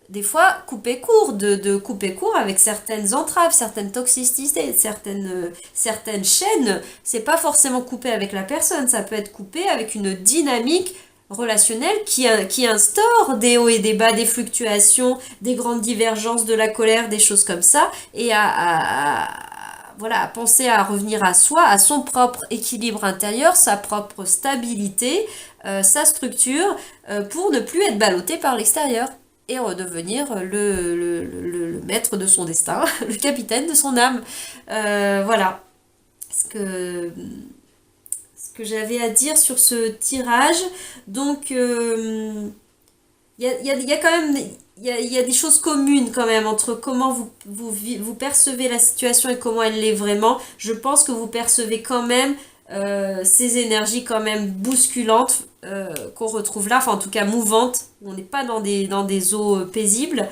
des fois couper court, de couper court avec certaines entraves, certaines toxicités, certaines chaînes. C'est pas forcément coupé avec la personne, ça peut être coupé avec une dynamique relationnelle qui instaure des hauts et des bas, des fluctuations, des grandes divergences, de la colère, des choses comme ça, et voilà, à penser à revenir à soi, à son propre équilibre intérieur, sa propre stabilité, sa structure, pour ne plus être ballotté par l'extérieur et redevenir le maître de son destin, le capitaine de son âme. Voilà ce que j'avais à dire sur ce tirage. Donc, il y a quand même il y a des choses communes quand même entre comment vous percevez la situation et comment elle l'est vraiment. Je pense que vous percevez quand même ces énergies quand même bousculantes qu'on retrouve là, enfin en tout cas mouvantes. On n'est pas dans des eaux paisibles.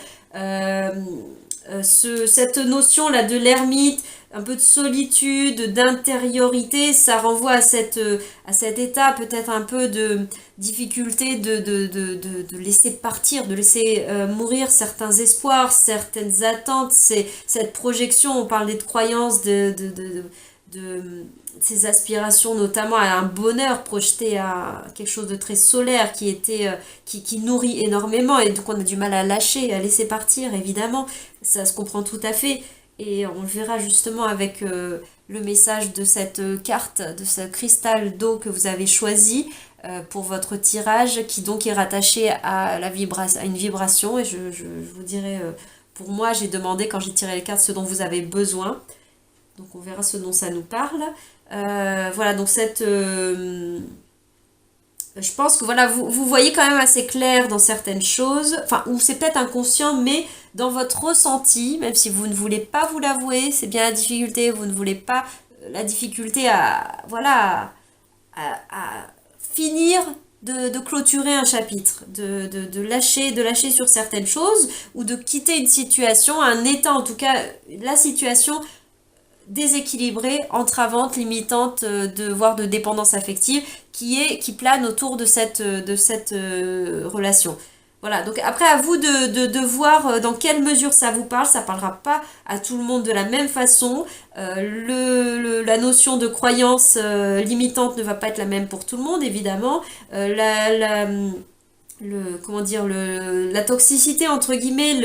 Cette notion là de l'ermite, un peu de solitude, d'intériorité, ça renvoie à cet état peut-être un peu de difficulté de laisser partir, de laisser mourir certains espoirs, certaines attentes, cette projection, on parlait de croyances, de ces aspirations notamment à un bonheur projeté à quelque chose de très solaire qui nourrit énormément, et donc on a du mal à lâcher, à laisser partir, évidemment, ça se comprend tout à fait. Et on le verra justement avec le message de cette carte, de ce cristal d'eau que vous avez choisi pour votre tirage, qui donc est rattaché à, à une vibration. Et je vous dirai, pour moi, j'ai demandé quand j'ai tiré les cartes ce dont vous avez besoin. Donc on verra ce dont ça nous parle. Voilà, donc je pense que voilà, vous voyez quand même assez clair dans certaines choses, enfin, ou c'est peut-être inconscient, mais dans votre ressenti, même si vous ne voulez pas vous l'avouer, c'est bien la difficulté, vous ne voulez pas la difficulté à, voilà, à finir de clôturer un chapitre, de lâcher sur certaines choses, ou de quitter une situation, un état en tout cas, la situation déséquilibrée, entravante, limitante, voire de dépendance affective qui plane autour de cette relation. Voilà, donc après à vous de voir dans quelle mesure ça vous parle, ça parlera pas à tout le monde de la même façon. La notion de croyance limitante ne va pas être la même pour tout le monde, évidemment. Comment dire, la toxicité, entre guillemets,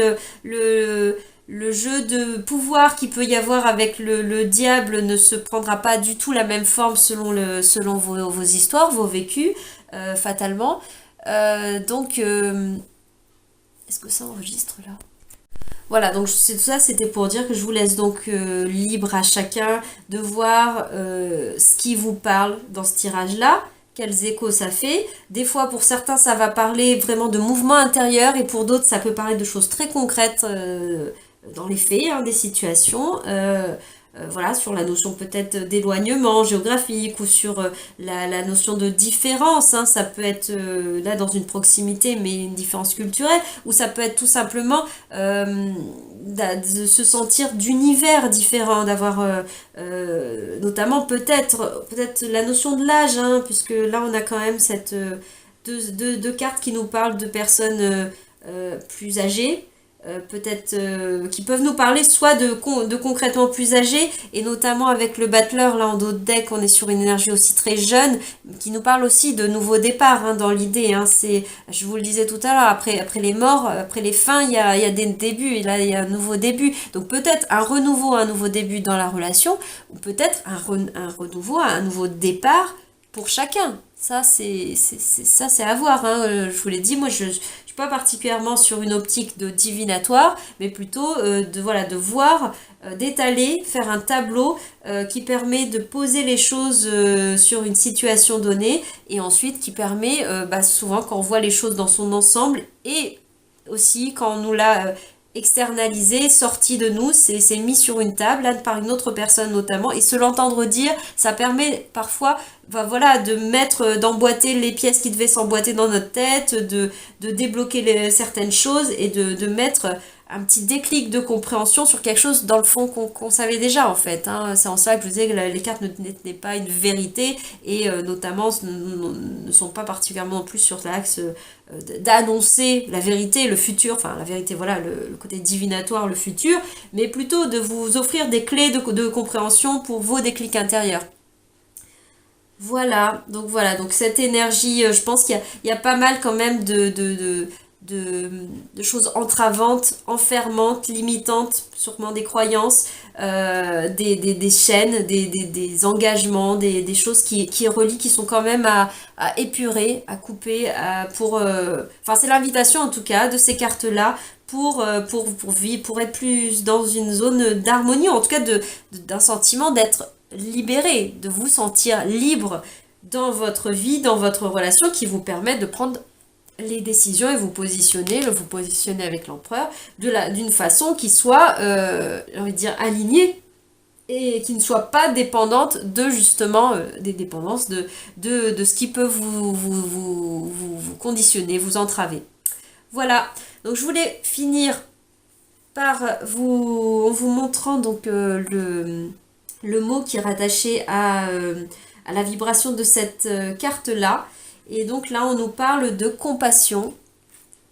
le jeu de pouvoir qu'il peut y avoir avec le diable ne se prendra pas du tout la même forme selon vos histoires, vos vécus, fatalement. Est-ce que ça enregistre là? Voilà, donc tout ça, c'était pour dire que je vous laisse donc libre à chacun de voir ce qui vous parle dans ce tirage-là, quels échos ça fait. Des fois, pour certains, ça va parler vraiment de mouvements intérieurs et pour d'autres, ça peut parler de choses très concrètes dans les faits, hein, des situations. Voilà, sur la notion peut-être d'éloignement géographique ou sur la notion de différence, hein, ça peut être là dans une proximité mais une différence culturelle, ou ça peut être tout simplement de se sentir d'univers différents, d'avoir notamment peut-être la notion de l'âge, hein, puisque là on a quand même cette deux cartes qui nous parlent de personnes plus âgées, peut-être qui peuvent nous parler soit de concrètement plus âgés, et notamment avec le Battler là en dos de deck, on est sur une énergie aussi très jeune qui nous parle aussi de nouveaux départs, hein, dans l'idée, hein, je vous le disais tout à l'heure, après les morts, après les fins, il y a des débuts, et là il y a un nouveau début, donc peut-être un renouveau, un nouveau début dans la relation, ou peut-être un renouveau, un nouveau départ pour chacun. Ça c'est à voir, hein. Je vous l'ai dit, moi je suis pas particulièrement sur une optique de divinatoire, mais plutôt de voir, d'étaler, faire un tableau qui permet de poser les choses sur une situation donnée, et ensuite qui permet, souvent quand on voit les choses dans son ensemble, et aussi quand on nous l'a externalisé, sorti de nous, c'est mis sur une table, là, par une autre personne notamment, et se l'entendre dire, ça permet parfois voilà, d'emboîter les pièces qui devaient s'emboîter dans notre tête, de débloquer certaines choses, et de mettre un petit déclic de compréhension sur quelque chose dans le fond qu'on savait déjà en fait, hein. C'est en ça que je vous disais que les cartes n'étaient pas une vérité, et notamment ne sont pas particulièrement non plus sur l'axe d'annoncer la vérité, le futur, enfin la vérité, voilà, le côté divinatoire, le futur, mais plutôt de vous offrir des clés de compréhension pour vos déclics intérieurs. Voilà, donc cette énergie, je pense qu'il y a pas mal quand même de choses entravantes, enfermantes, limitantes, sûrement des croyances, des chaînes, des engagements, des choses qui relient, qui sont quand même à épurer, à couper, enfin c'est l'invitation en tout cas de ces cartes-là pour vivre, pour être plus dans une zone d'harmonie, en tout cas d'un sentiment d'être libéré, de vous sentir libre dans votre vie, dans votre relation, qui vous permet de prendre les décisions et vous positionner avec l'empereur d'une façon qui soit, j'ai envie de dire, alignée, et qui ne soit pas dépendante de justement des dépendances de ce qui peut vous conditionner, vous entraver. Voilà, donc je voulais finir en vous montrant donc le mot qui est rattaché à la vibration de cette carte-là. Et donc là, on nous parle de compassion.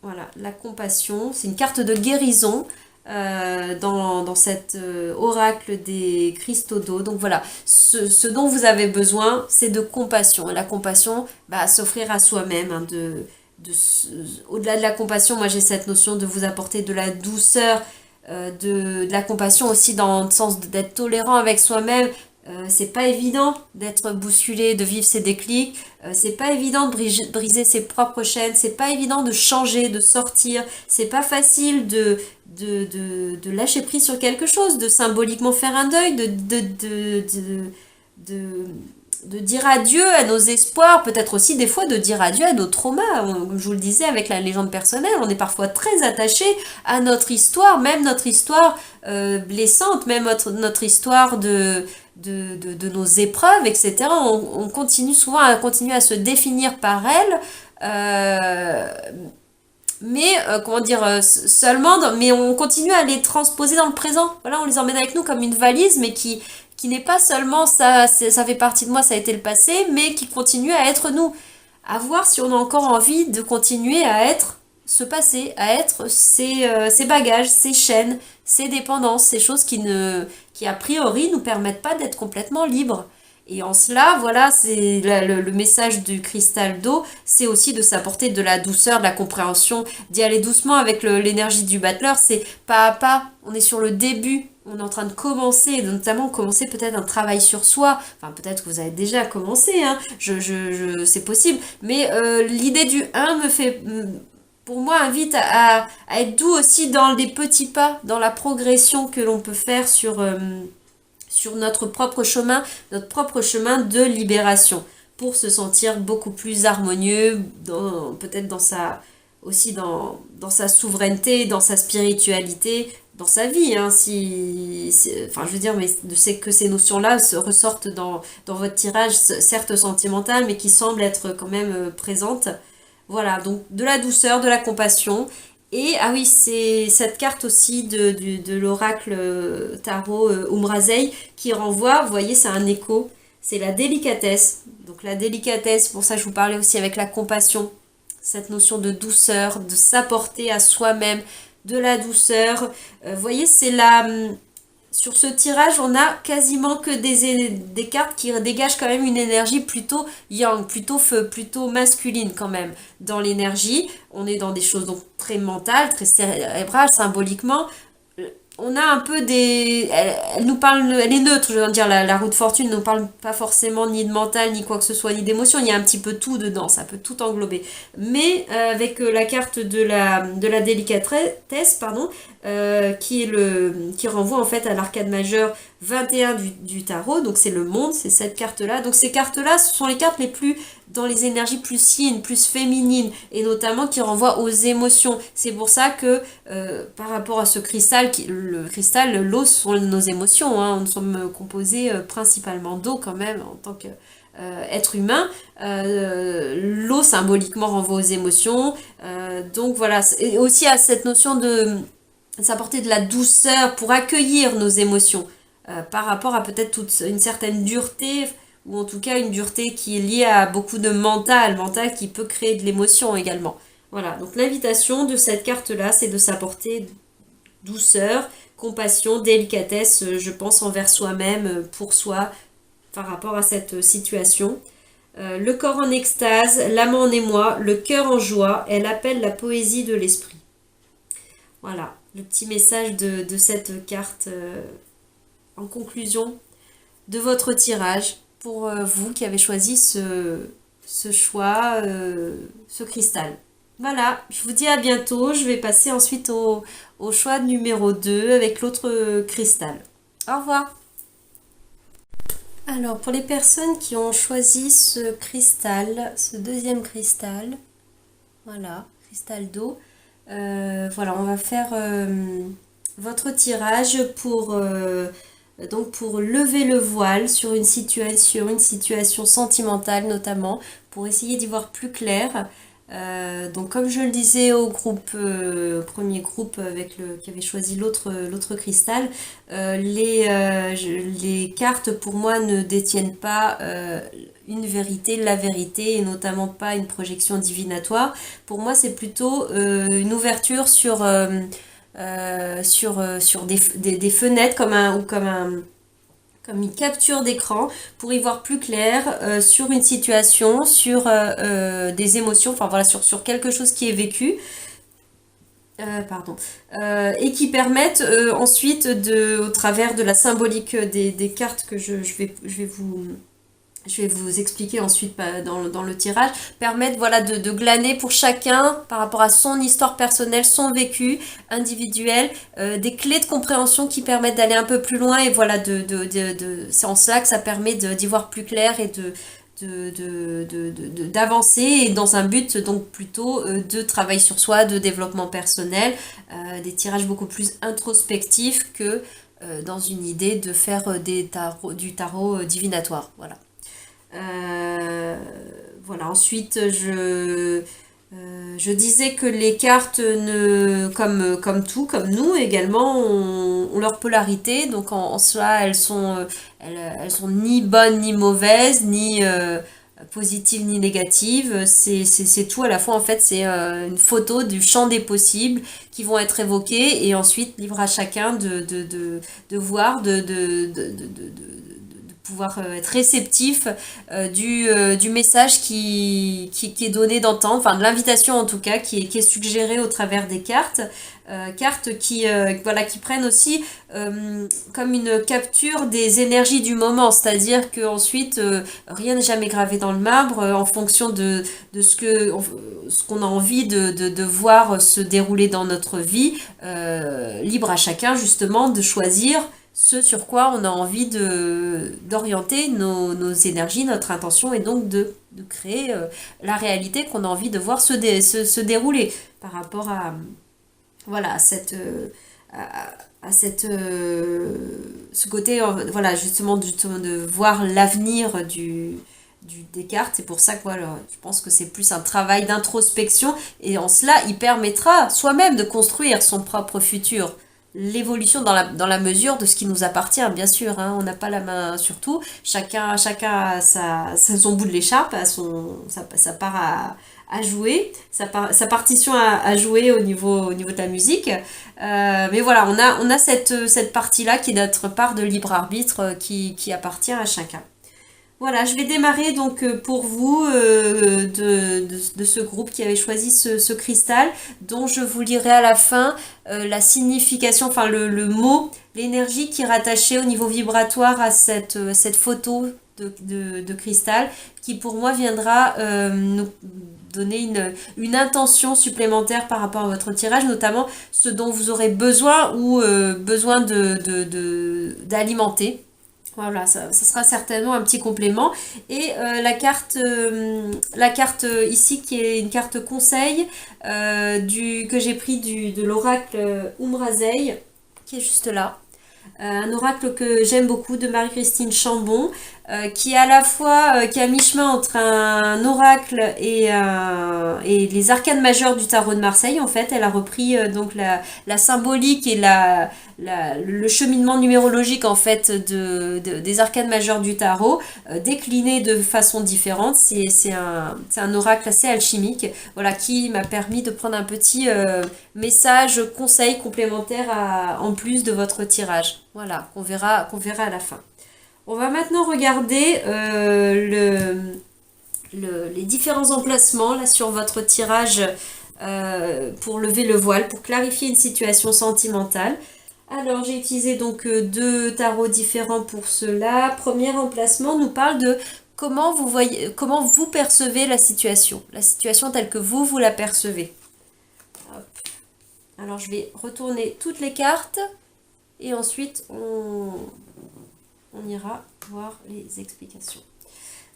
Voilà, la compassion, c'est une carte de guérison dans cet oracle des cristaux d'eau. Donc voilà, ce dont vous avez besoin, c'est de compassion. Et la compassion, s'offrir à soi-même, hein, au-delà de la compassion, moi j'ai cette notion de vous apporter de la douceur de la compassion aussi dans le sens d'être tolérant avec soi-même. C'est pas évident d'être bousculé, de vivre ses déclics. C'est pas évident de briser ses propres chaînes. C'est pas évident de changer, de sortir. C'est pas facile de lâcher prise sur quelque chose, de symboliquement faire un deuil, de, de dire adieu à nos espoirs, peut-être aussi des fois de dire adieu à nos traumas. Comme je vous le disais avec la légende personnelle, on est parfois très attaché à notre histoire, même notre histoire blessante, même notre histoire de nos épreuves, etc. On continue souvent à continuer à se définir par elles. Mais comment dire seulement mais on continue à les transposer dans le présent, voilà, on les emmène avec nous comme une valise, mais qui n'est pas seulement ça, ça fait partie de moi, ça a été le passé, mais qui continue à être nous, à voir si on a encore envie de continuer à être ce passé, à être ces bagages, ces chaînes, ces dépendances, ces choses qui a priori nous permettent pas d'être complètement libres. Et en cela, voilà, c'est le message du cristal d'eau, c'est aussi de s'apporter de la douceur, de la compréhension, d'y aller doucement avec l'énergie du battleur, c'est pas à pas, on est sur le début, on est en train de commencer, et notamment commencer peut-être un travail sur soi, enfin peut-être que vous avez déjà commencé, hein, c'est possible, mais l'idée du 1 me fait, pour moi, invite à être doux aussi dans les petits pas, dans la progression que l'on peut faire sur notre propre chemin de libération, pour se sentir beaucoup plus harmonieux, peut-être aussi dans sa souveraineté, dans sa spiritualité, dans sa vie. Hein, enfin, je veux dire, mais c'est que ces notions-là ressortent dans votre tirage, certes sentimental, mais qui semblent être quand même présentes. Voilà, donc de la douceur, de la compassion. Et ah oui, c'est cette carte aussi de l'oracle tarot Umrazei qui renvoie, vous voyez, c'est un écho, c'est la délicatesse. Donc la délicatesse, pour ça je vous parlais aussi avec la compassion, cette notion de douceur, de s'apporter à soi-même, de la douceur. Vous voyez, c'est sur ce tirage, on a quasiment que des cartes qui dégagent quand même une énergie plutôt yang, plutôt feu, plutôt masculine quand même. Dans l'énergie, on est dans des choses donc très mentales, très cérébrales, symboliquement. On a un peu elle nous parle, elle est neutre, je veux dire, la roue de fortune ne nous parle pas forcément ni de mental, ni quoi que ce soit, ni d'émotion, il y a un petit peu tout dedans, ça peut tout englober. Mais avec la carte de la délicatesse, pardon, qui renvoie en fait à l'arcade majeur 21 du tarot, donc c'est le monde, c'est cette carte-là. Donc ces cartes-là, ce sont les cartes les plus dans les énergies plus yin, plus féminines, et notamment qui renvoient aux émotions. C'est pour ça que par rapport à ce cristal, le cristal, l'eau sont nos émotions, hein. Nous sommes composés principalement d'eau quand même en tant que être humain. L'eau symboliquement renvoie aux émotions. Donc voilà, et aussi à cette notion de s'apporter de la douceur pour accueillir nos émotions par rapport à peut-être toute une certaine dureté, ou en tout cas une dureté qui est liée à beaucoup de mental qui peut créer de l'émotion également. Voilà, donc l'invitation de cette carte-là, c'est de s'apporter douceur, compassion, délicatesse, je pense, envers soi-même, pour soi, par rapport à cette situation. Le corps en extase, l'âme en émoi, le cœur en joie, elle appelle la poésie de l'esprit. Voilà, le petit message de cette carte en conclusion de votre tirage pour vous qui avez choisi ce choix, ce cristal. Voilà, je vous dis à bientôt. Je vais passer ensuite au choix numéro 2 avec l'autre cristal. Au revoir. Alors, pour les personnes qui ont choisi ce cristal, ce deuxième cristal, voilà, cristal d'eau, voilà, on va faire votre tirage donc pour lever le voile sur une situation sentimentale notamment, pour essayer d'y voir plus clair. Donc comme je le disais au premier groupe qui avait choisi l'autre cristal, les cartes pour moi ne détiennent pas une vérité, la vérité, et notamment pas une projection divinatoire. Pour moi, c'est plutôt une ouverture sur des fenêtres comme une capture d'écran pour y voir plus clair sur une situation, sur des émotions, enfin voilà, sur quelque chose qui est vécu. pardon, et qui permettent ensuite, au travers de la symbolique des cartes que je vais vous expliquer ensuite dans le tirage, permettent voilà, de glaner pour chacun, par rapport à son histoire personnelle, son vécu individuel, des clés de compréhension qui permettent d'aller un peu plus loin. Et voilà, c'est en cela que ça permet d'y voir plus clair et d'avancer, et dans un but donc plutôt de travail sur soi, de développement personnel, des tirages beaucoup plus introspectifs que dans une idée de faire du tarot divinatoire. Voilà. Voilà, ensuite je disais que les cartes, comme tout, comme nous également, ont leur polarité. Donc en cela, elles sont ni bonnes ni mauvaises, ni positives ni négatives. C'est tout à la fois, en fait, c'est une photo du champ des possibles qui vont être évoqués, et ensuite libre à chacun de voir, pouvoir être réceptif du message qui est donné d'entendre, enfin de l'invitation en tout cas, qui est suggérée au travers des cartes. Cartes voilà, qui prennent aussi comme une capture des énergies du moment, c'est-à-dire qu'ensuite rien n'est jamais gravé dans le marbre, en fonction de ce qu'on a envie de voir se dérouler dans notre vie, libre à chacun justement de choisir ce sur quoi on a envie d'orienter nos énergies, notre intention, et donc de créer la réalité qu'on a envie de voir se dérouler par rapport à, voilà, ce côté, voilà, justement, de voir l'avenir des cartes. C'est pour ça que voilà, je pense que c'est plus un travail d'introspection, et en cela, il permettra soi-même de construire son propre futur. L'évolution dans la mesure de ce qui nous appartient, bien sûr, hein, on n'a pas la main sur tout, chacun a son bout de l'écharpe, sa part à jouer, sa partition à jouer au niveau de la musique. Mais voilà, on a cette partie-là qui est notre part de libre arbitre, qui appartient à chacun. Voilà, je vais démarrer donc pour vous de ce groupe qui avait choisi ce cristal, dont je vous lirai à la fin la signification, enfin le mot, l'énergie qui est rattachée au niveau vibratoire à cette photo de cristal, qui pour moi viendra nous donner une intention supplémentaire par rapport à votre tirage, notamment ce dont vous aurez besoin, ou besoin d'alimenter. Voilà, ça sera certainement un petit complément. Et la carte ici, qui est une carte conseil, que j'ai pris de l'oracle Umrazei, qui est juste là. Un oracle que j'aime beaucoup, de Marie-Christine Chambon, qui est à la fois, qui est à mi-chemin entre un oracle et les arcanes majeures du tarot de Marseille. En fait, elle a repris donc la symbolique et le cheminement numérologique, en fait, des arcanes majeures du tarot, décliné de façon différente. C'est un oracle assez alchimique, voilà, qui m'a permis de prendre un petit message, conseil complémentaire en plus de votre tirage. Voilà, qu'on verra à la fin. On va maintenant regarder les différents emplacements là sur votre tirage, pour lever le voile, pour clarifier une situation sentimentale. Alors, j'ai utilisé donc deux tarots différents pour cela. Premier emplacement nous parle de comment vous percevez la situation telle que vous la percevez. Hop. Alors, je vais retourner toutes les cartes, et ensuite on ira voir les explications.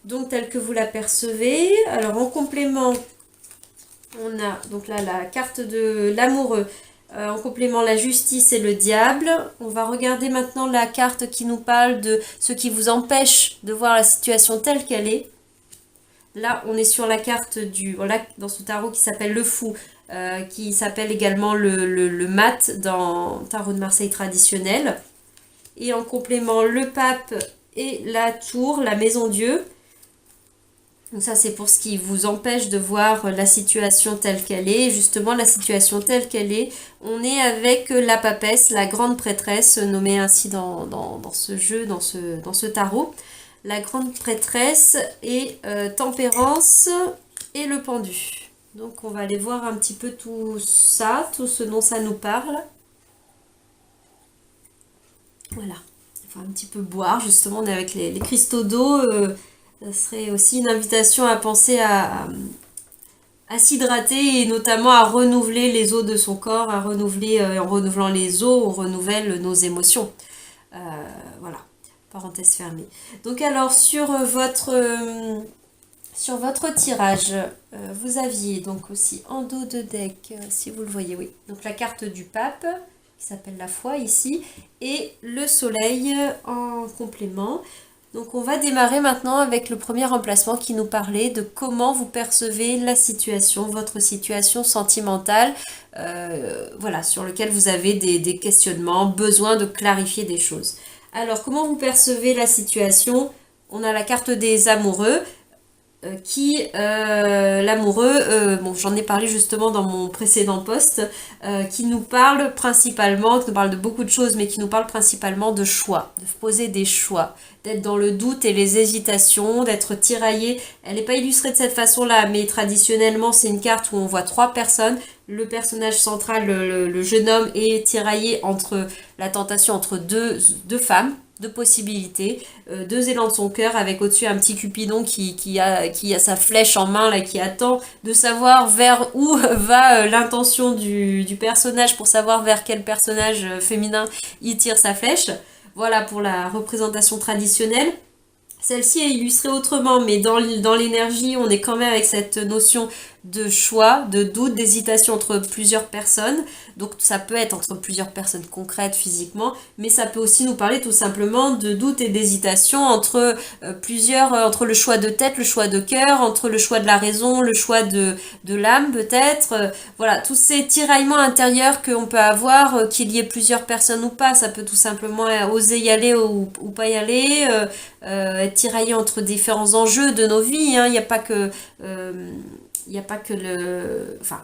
Donc, telle que vous la percevez. Alors, en complément, on a donc là la carte de l'amoureux. En complément, la justice et le diable. On va regarder maintenant la carte qui nous parle de ce qui vous empêche de voir la situation telle qu'elle est. Là, on est sur la carte dans ce tarot qui s'appelle le fou, qui s'appelle également le mat dans Tarot de Marseille traditionnel. Et en complément, le pape et la tour, la maison Dieu. Donc ça, c'est pour ce qui vous empêche de voir la situation telle qu'elle est. Et justement, la situation telle qu'elle est, on est avec la papesse, la grande prêtresse, nommée ainsi dans ce jeu, dans ce tarot. La grande prêtresse et tempérance et le pendu. Donc on va aller voir un petit peu tout ça, tout ce dont ça nous parle. Voilà. Il faut un petit peu boire, justement, on est avec les cristaux d'eau. Ça serait aussi une invitation à penser à s'hydrater et notamment à renouveler les os de son corps, à renouveler, en renouvelant les os, on renouvelle nos émotions. Euh, voilà, parenthèse fermée. Donc alors sur votre tirage, vous aviez donc aussi en dos de deck, si vous le voyez, oui, donc la carte du pape, qui s'appelle la foi ici, et le soleil en complément. Donc on va démarrer maintenant avec le premier emplacement qui nous parlait de comment vous percevez la situation, votre situation sentimentale, voilà, sur lequel vous avez des questionnements, besoin de clarifier des choses. Alors comment vous percevez la situation? On a la carte des amoureux l'amoureux, bon j'en ai parlé justement dans mon précédent post, qui nous parle principalement, qui nous parle de beaucoup de choses, mais qui nous parle principalement de choix, de poser des choix, d'être dans le doute et les hésitations, d'être tiraillé. Elle n'est pas illustrée de cette façon-là, mais traditionnellement c'est une carte où on voit trois personnes. Le personnage central, le jeune homme, est tiraillé entre la tentation entre deux femmes, deux possibilités, deux élans de son cœur avec au-dessus un petit Cupidon qui a sa flèche en main là, qui attend de savoir vers où va l'intention du personnage pour savoir vers quel personnage féminin il tire sa flèche. Voilà pour la représentation traditionnelle. Celle-ci est illustrée autrement, mais dans l'énergie, on est quand même avec cette notion de choix, de doute, d'hésitation entre plusieurs personnes. Donc ça peut être entre plusieurs personnes concrètes physiquement, mais ça peut aussi nous parler tout simplement de doute et d'hésitation entre entre le choix de tête, le choix de cœur, entre le choix de la raison, le choix de l'âme peut-être. Voilà, tous ces tiraillements intérieurs qu'on peut avoir, qu'il y ait plusieurs personnes ou pas, ça peut tout simplement oser y aller ou pas y aller. Être tiraillé entre différents enjeux de nos vies. Hein. Il n'y a pas que, enfin,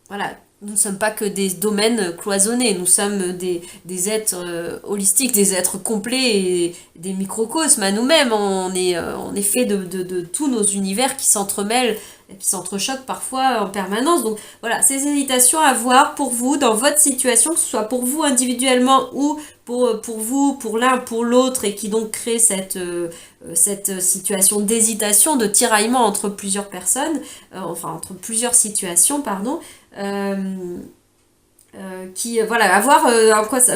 voilà. Nous ne sommes pas que des domaines cloisonnés. Nous sommes des êtres holistiques, des êtres complets et des microcosmes à nous-mêmes. On est fait de tous nos univers qui s'entremêlent, qui s'entrechoquent parfois en permanence. Donc voilà, ces hésitations à voir pour vous dans votre situation, que ce soit pour vous individuellement ou pour vous, pour l'un, pour l'autre, et qui donc crée cette situation d'hésitation, de tiraillement entre plusieurs personnes, enfin entre plusieurs situations, pardon. Euh, voilà, à voir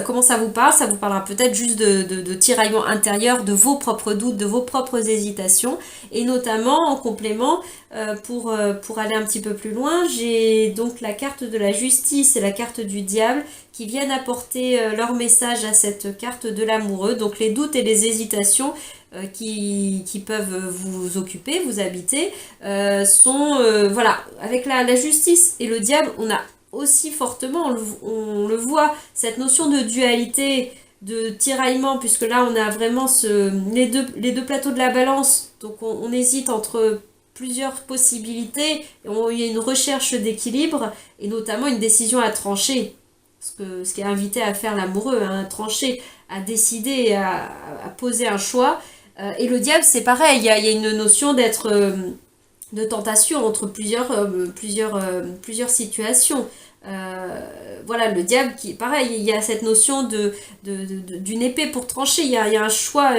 comment ça vous parle. Ça vous parlera peut-être juste de tiraillement intérieur, de vos propres doutes, de vos propres hésitations. Et notamment, en complément, pour aller un petit peu plus loin, j'ai donc la carte de la justice et la carte du diable qui viennent apporter leur message à cette carte de l'amoureux. Donc les doutes et les hésitations qui peuvent vous occuper, vous habiter, sont, voilà, avec la justice et le diable, on a aussi fortement, on le voit, cette notion de dualité, de tiraillement, puisque là on a vraiment les deux plateaux de la balance, donc on hésite entre plusieurs possibilités, il y a une recherche d'équilibre, et notamment une décision à trancher, ce qui est invité à faire l'amoureux, hein, à trancher, à décider, à poser un choix. Et le diable c'est pareil, il y a une notion d'être... de tentation entre plusieurs situations. Voilà, le diable qui, pareil, il y a cette notion d'une épée pour trancher, il y a un choix,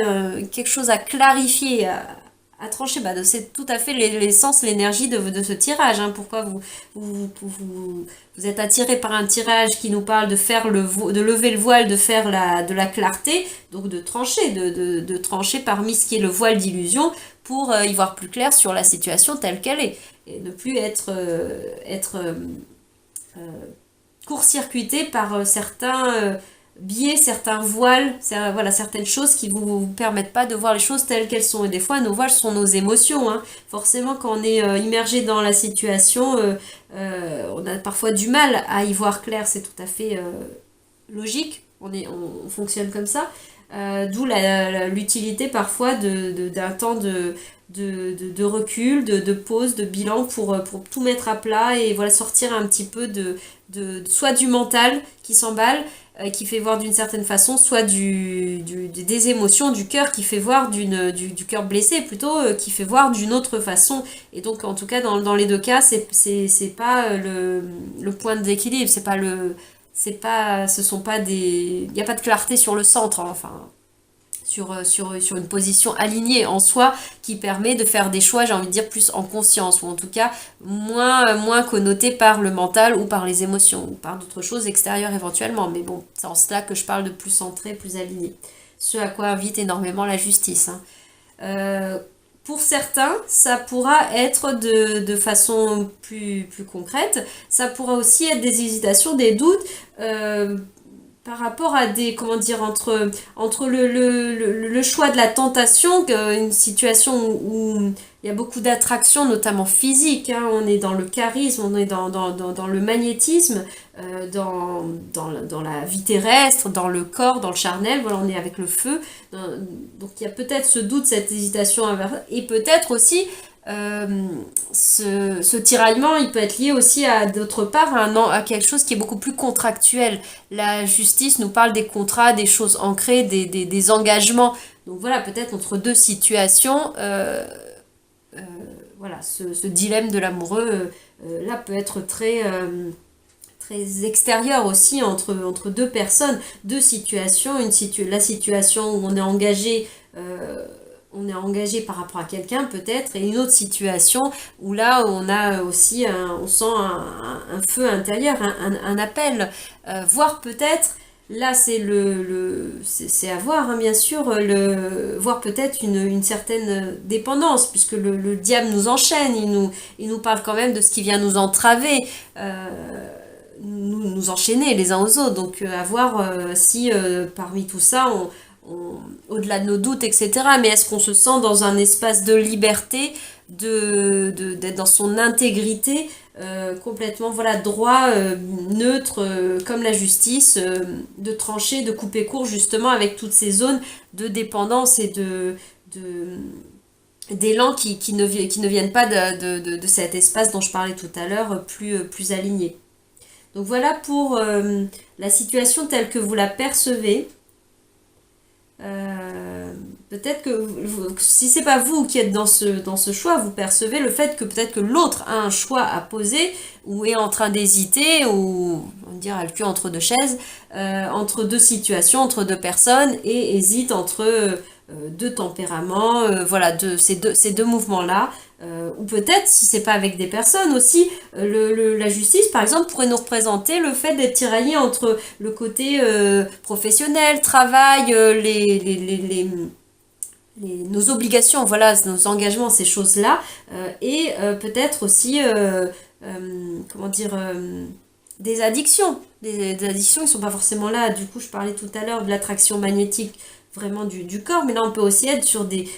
quelque chose à clarifier, à trancher. Bah, c'est tout à fait l'essence, l'énergie de ce tirage. Hein. Pourquoi vous êtes attiré par un tirage qui nous parle de lever le voile, de faire de la clarté, donc de trancher, de trancher parmi ce qui est le voile d'illusion pour y voir plus clair sur la situation telle qu'elle est et ne plus être court-circuité par certains biais, certains voiles, voilà, certaines choses qui vous permettent pas de voir les choses telles qu'elles sont. Et des fois, nos voiles sont nos émotions. Hein. Forcément, quand on est immergé dans la situation, on a parfois du mal à y voir clair. C'est tout à fait logique. On fonctionne comme ça. D'où l'utilité parfois d'un temps de recul, de pause, de bilan pour tout mettre à plat et voilà, sortir un petit peu soit du mental qui s'emballe, qui fait voir d'une certaine façon, soit des émotions du cœur qui fait voir du cœur blessé plutôt, qui fait voir d'une autre façon. Et donc en tout cas dans les deux cas, c'est pas le point d'équilibre, ce sont pas des, il n'y a pas de clarté sur le centre, hein, enfin sur une position alignée en soi qui permet de faire des choix, j'ai envie de dire, plus en conscience, ou en tout cas moins connoté par le mental ou par les émotions, ou par d'autres choses extérieures éventuellement. Mais bon, c'est en cela que je parle de plus centré, plus aligné. Ce à quoi invite énormément la justice. Hein. Pour certains, ça pourra être de façon plus concrète, ça pourra aussi être des hésitations, des doutes, par rapport à des, comment dire, entre le choix de la tentation, une situation où il y a beaucoup d'attractions, notamment physiques, hein, on est dans le charisme, on est dans le magnétisme, dans la vie terrestre, dans le corps, dans le charnel, voilà, on est avec le feu, donc il y a peut-être ce doute, cette hésitation, et peut-être aussi ce tiraillement, il peut être lié aussi à d'autre part à quelque chose qui est beaucoup plus contractuel. La justice nous parle des contrats, des choses ancrées, des engagements. Donc voilà, peut-être entre deux situations, voilà, ce dilemme de l'amoureux, là peut être très extérieur aussi entre deux personnes, deux situations, la situation où on est engagé par rapport à quelqu'un peut-être, et une autre situation où là on a aussi on sent un feu intérieur, un appel, voire peut-être, là c'est à voir, hein, bien sûr, voir peut-être une certaine dépendance, puisque le diable nous enchaîne, il nous parle quand même de ce qui vient nous entraver, nous enchaîner les uns aux autres, donc à voir si parmi tout ça au-delà de nos doutes, etc. Mais est-ce qu'on se sent dans un espace de liberté, d'être dans son intégrité, complètement voilà, droit, neutre, comme la justice, de trancher, de couper court justement avec toutes ces zones de dépendance et d'élan qui ne viennent pas de cet espace dont je parlais tout à l'heure, plus aligné. Donc voilà pour la situation telle que vous la percevez. Peut-être que si c'est pas vous qui êtes dans ce choix, vous percevez le fait que peut-être que l'autre a un choix à poser ou est en train d'hésiter ou on va dire a le cul entre deux chaises, entre deux situations, entre deux personnes et hésite entre deux tempéraments, voilà, ces deux mouvements-là. Ou peut-être, si c'est pas avec des personnes aussi, la justice, par exemple, pourrait nous représenter le fait d'être tiraillé entre le côté professionnel, travail, nos obligations, voilà, nos engagements, ces choses-là, et peut-être aussi, comment dire, des addictions. Des addictions qui sont pas forcément là. Du coup, je parlais tout à l'heure de l'attraction magnétique vraiment du corps, mais là, on peut aussi être sur des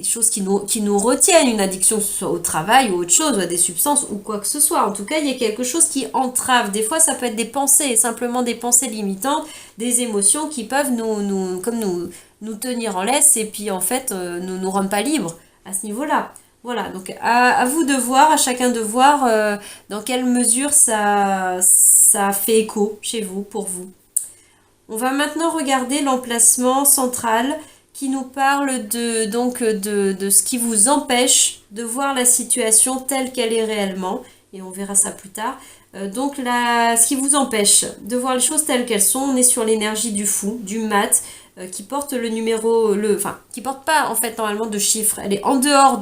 choses qui nous retiennent, une addiction, que ce soit au travail ou autre chose, ou à des substances ou quoi que ce soit. En tout cas, il y a quelque chose qui entrave. Des fois, ça peut être des pensées, simplement des pensées limitantes, des émotions qui peuvent nous tenir en laisse et puis en fait nous rendre pas libres à ce niveau-là. Voilà, donc à vous de voir, à chacun de voir dans quelle mesure ça fait écho chez vous, pour vous. On va maintenant regarder l'emplacement central qui nous parle de ce qui vous empêche de voir la situation telle qu'elle est réellement, et on verra ça plus tard. Ce qui vous empêche de voir les choses telles qu'elles sont, on est sur l'énergie du fou, du mat, qui porte le numéro, qui porte pas en fait normalement de chiffres, elle est en dehors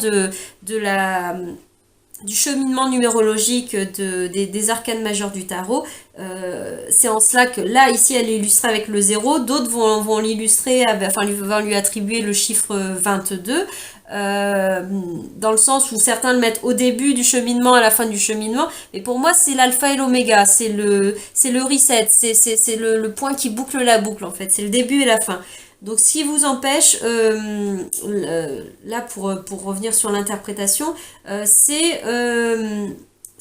du cheminement numérologique des arcanes majeures du tarot. C'est en cela que là, ici, elle est illustrée avec le 0. D'autres vont l'illustrer, vont lui attribuer le chiffre 22. Dans le sens où certains le mettent au début du cheminement, à la fin du cheminement. Mais pour moi, c'est l'alpha et l'oméga. C'est le reset. C'est le point qui boucle la boucle, en fait. C'est le début et la fin. Donc, ce qui vous empêche, là, pour revenir sur l'interprétation, c'est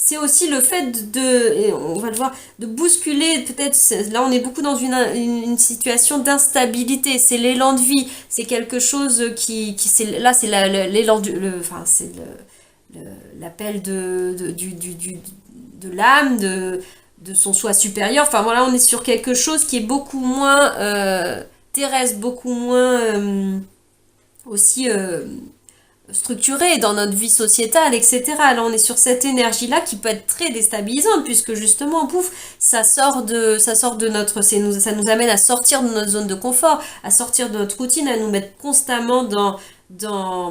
c'est aussi le fait et on va le voir, de bousculer, peut-être, là on est beaucoup dans une situation d'instabilité, c'est l'élan de vie, c'est quelque chose là c'est l'élan enfin c'est l'appel de l'âme, de son soi supérieur, enfin voilà, on est sur quelque chose qui est beaucoup moins terrestre, beaucoup moins aussi structuré dans notre vie sociétale, etc. Là, on est sur cette énergie-là qui peut être très déstabilisante, puisque justement, pouf, ça sort de notre, ça nous amène à sortir de notre zone de confort, à sortir de notre routine, à nous mettre constamment dans, dans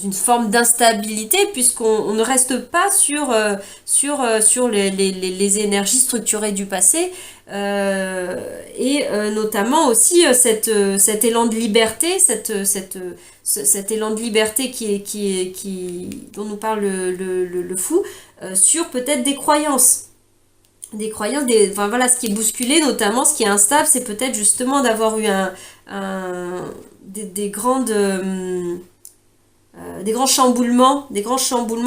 une forme d'instabilité, puisqu'on ne reste pas sur les énergies structurées du passé, notamment aussi cet élan de liberté, cet élan de liberté dont nous parle le fou, sur peut-être des croyances. Enfin voilà, ce qui est bousculé, notamment ce qui est instable, c'est peut-être justement d'avoir eu des des grands chamboulements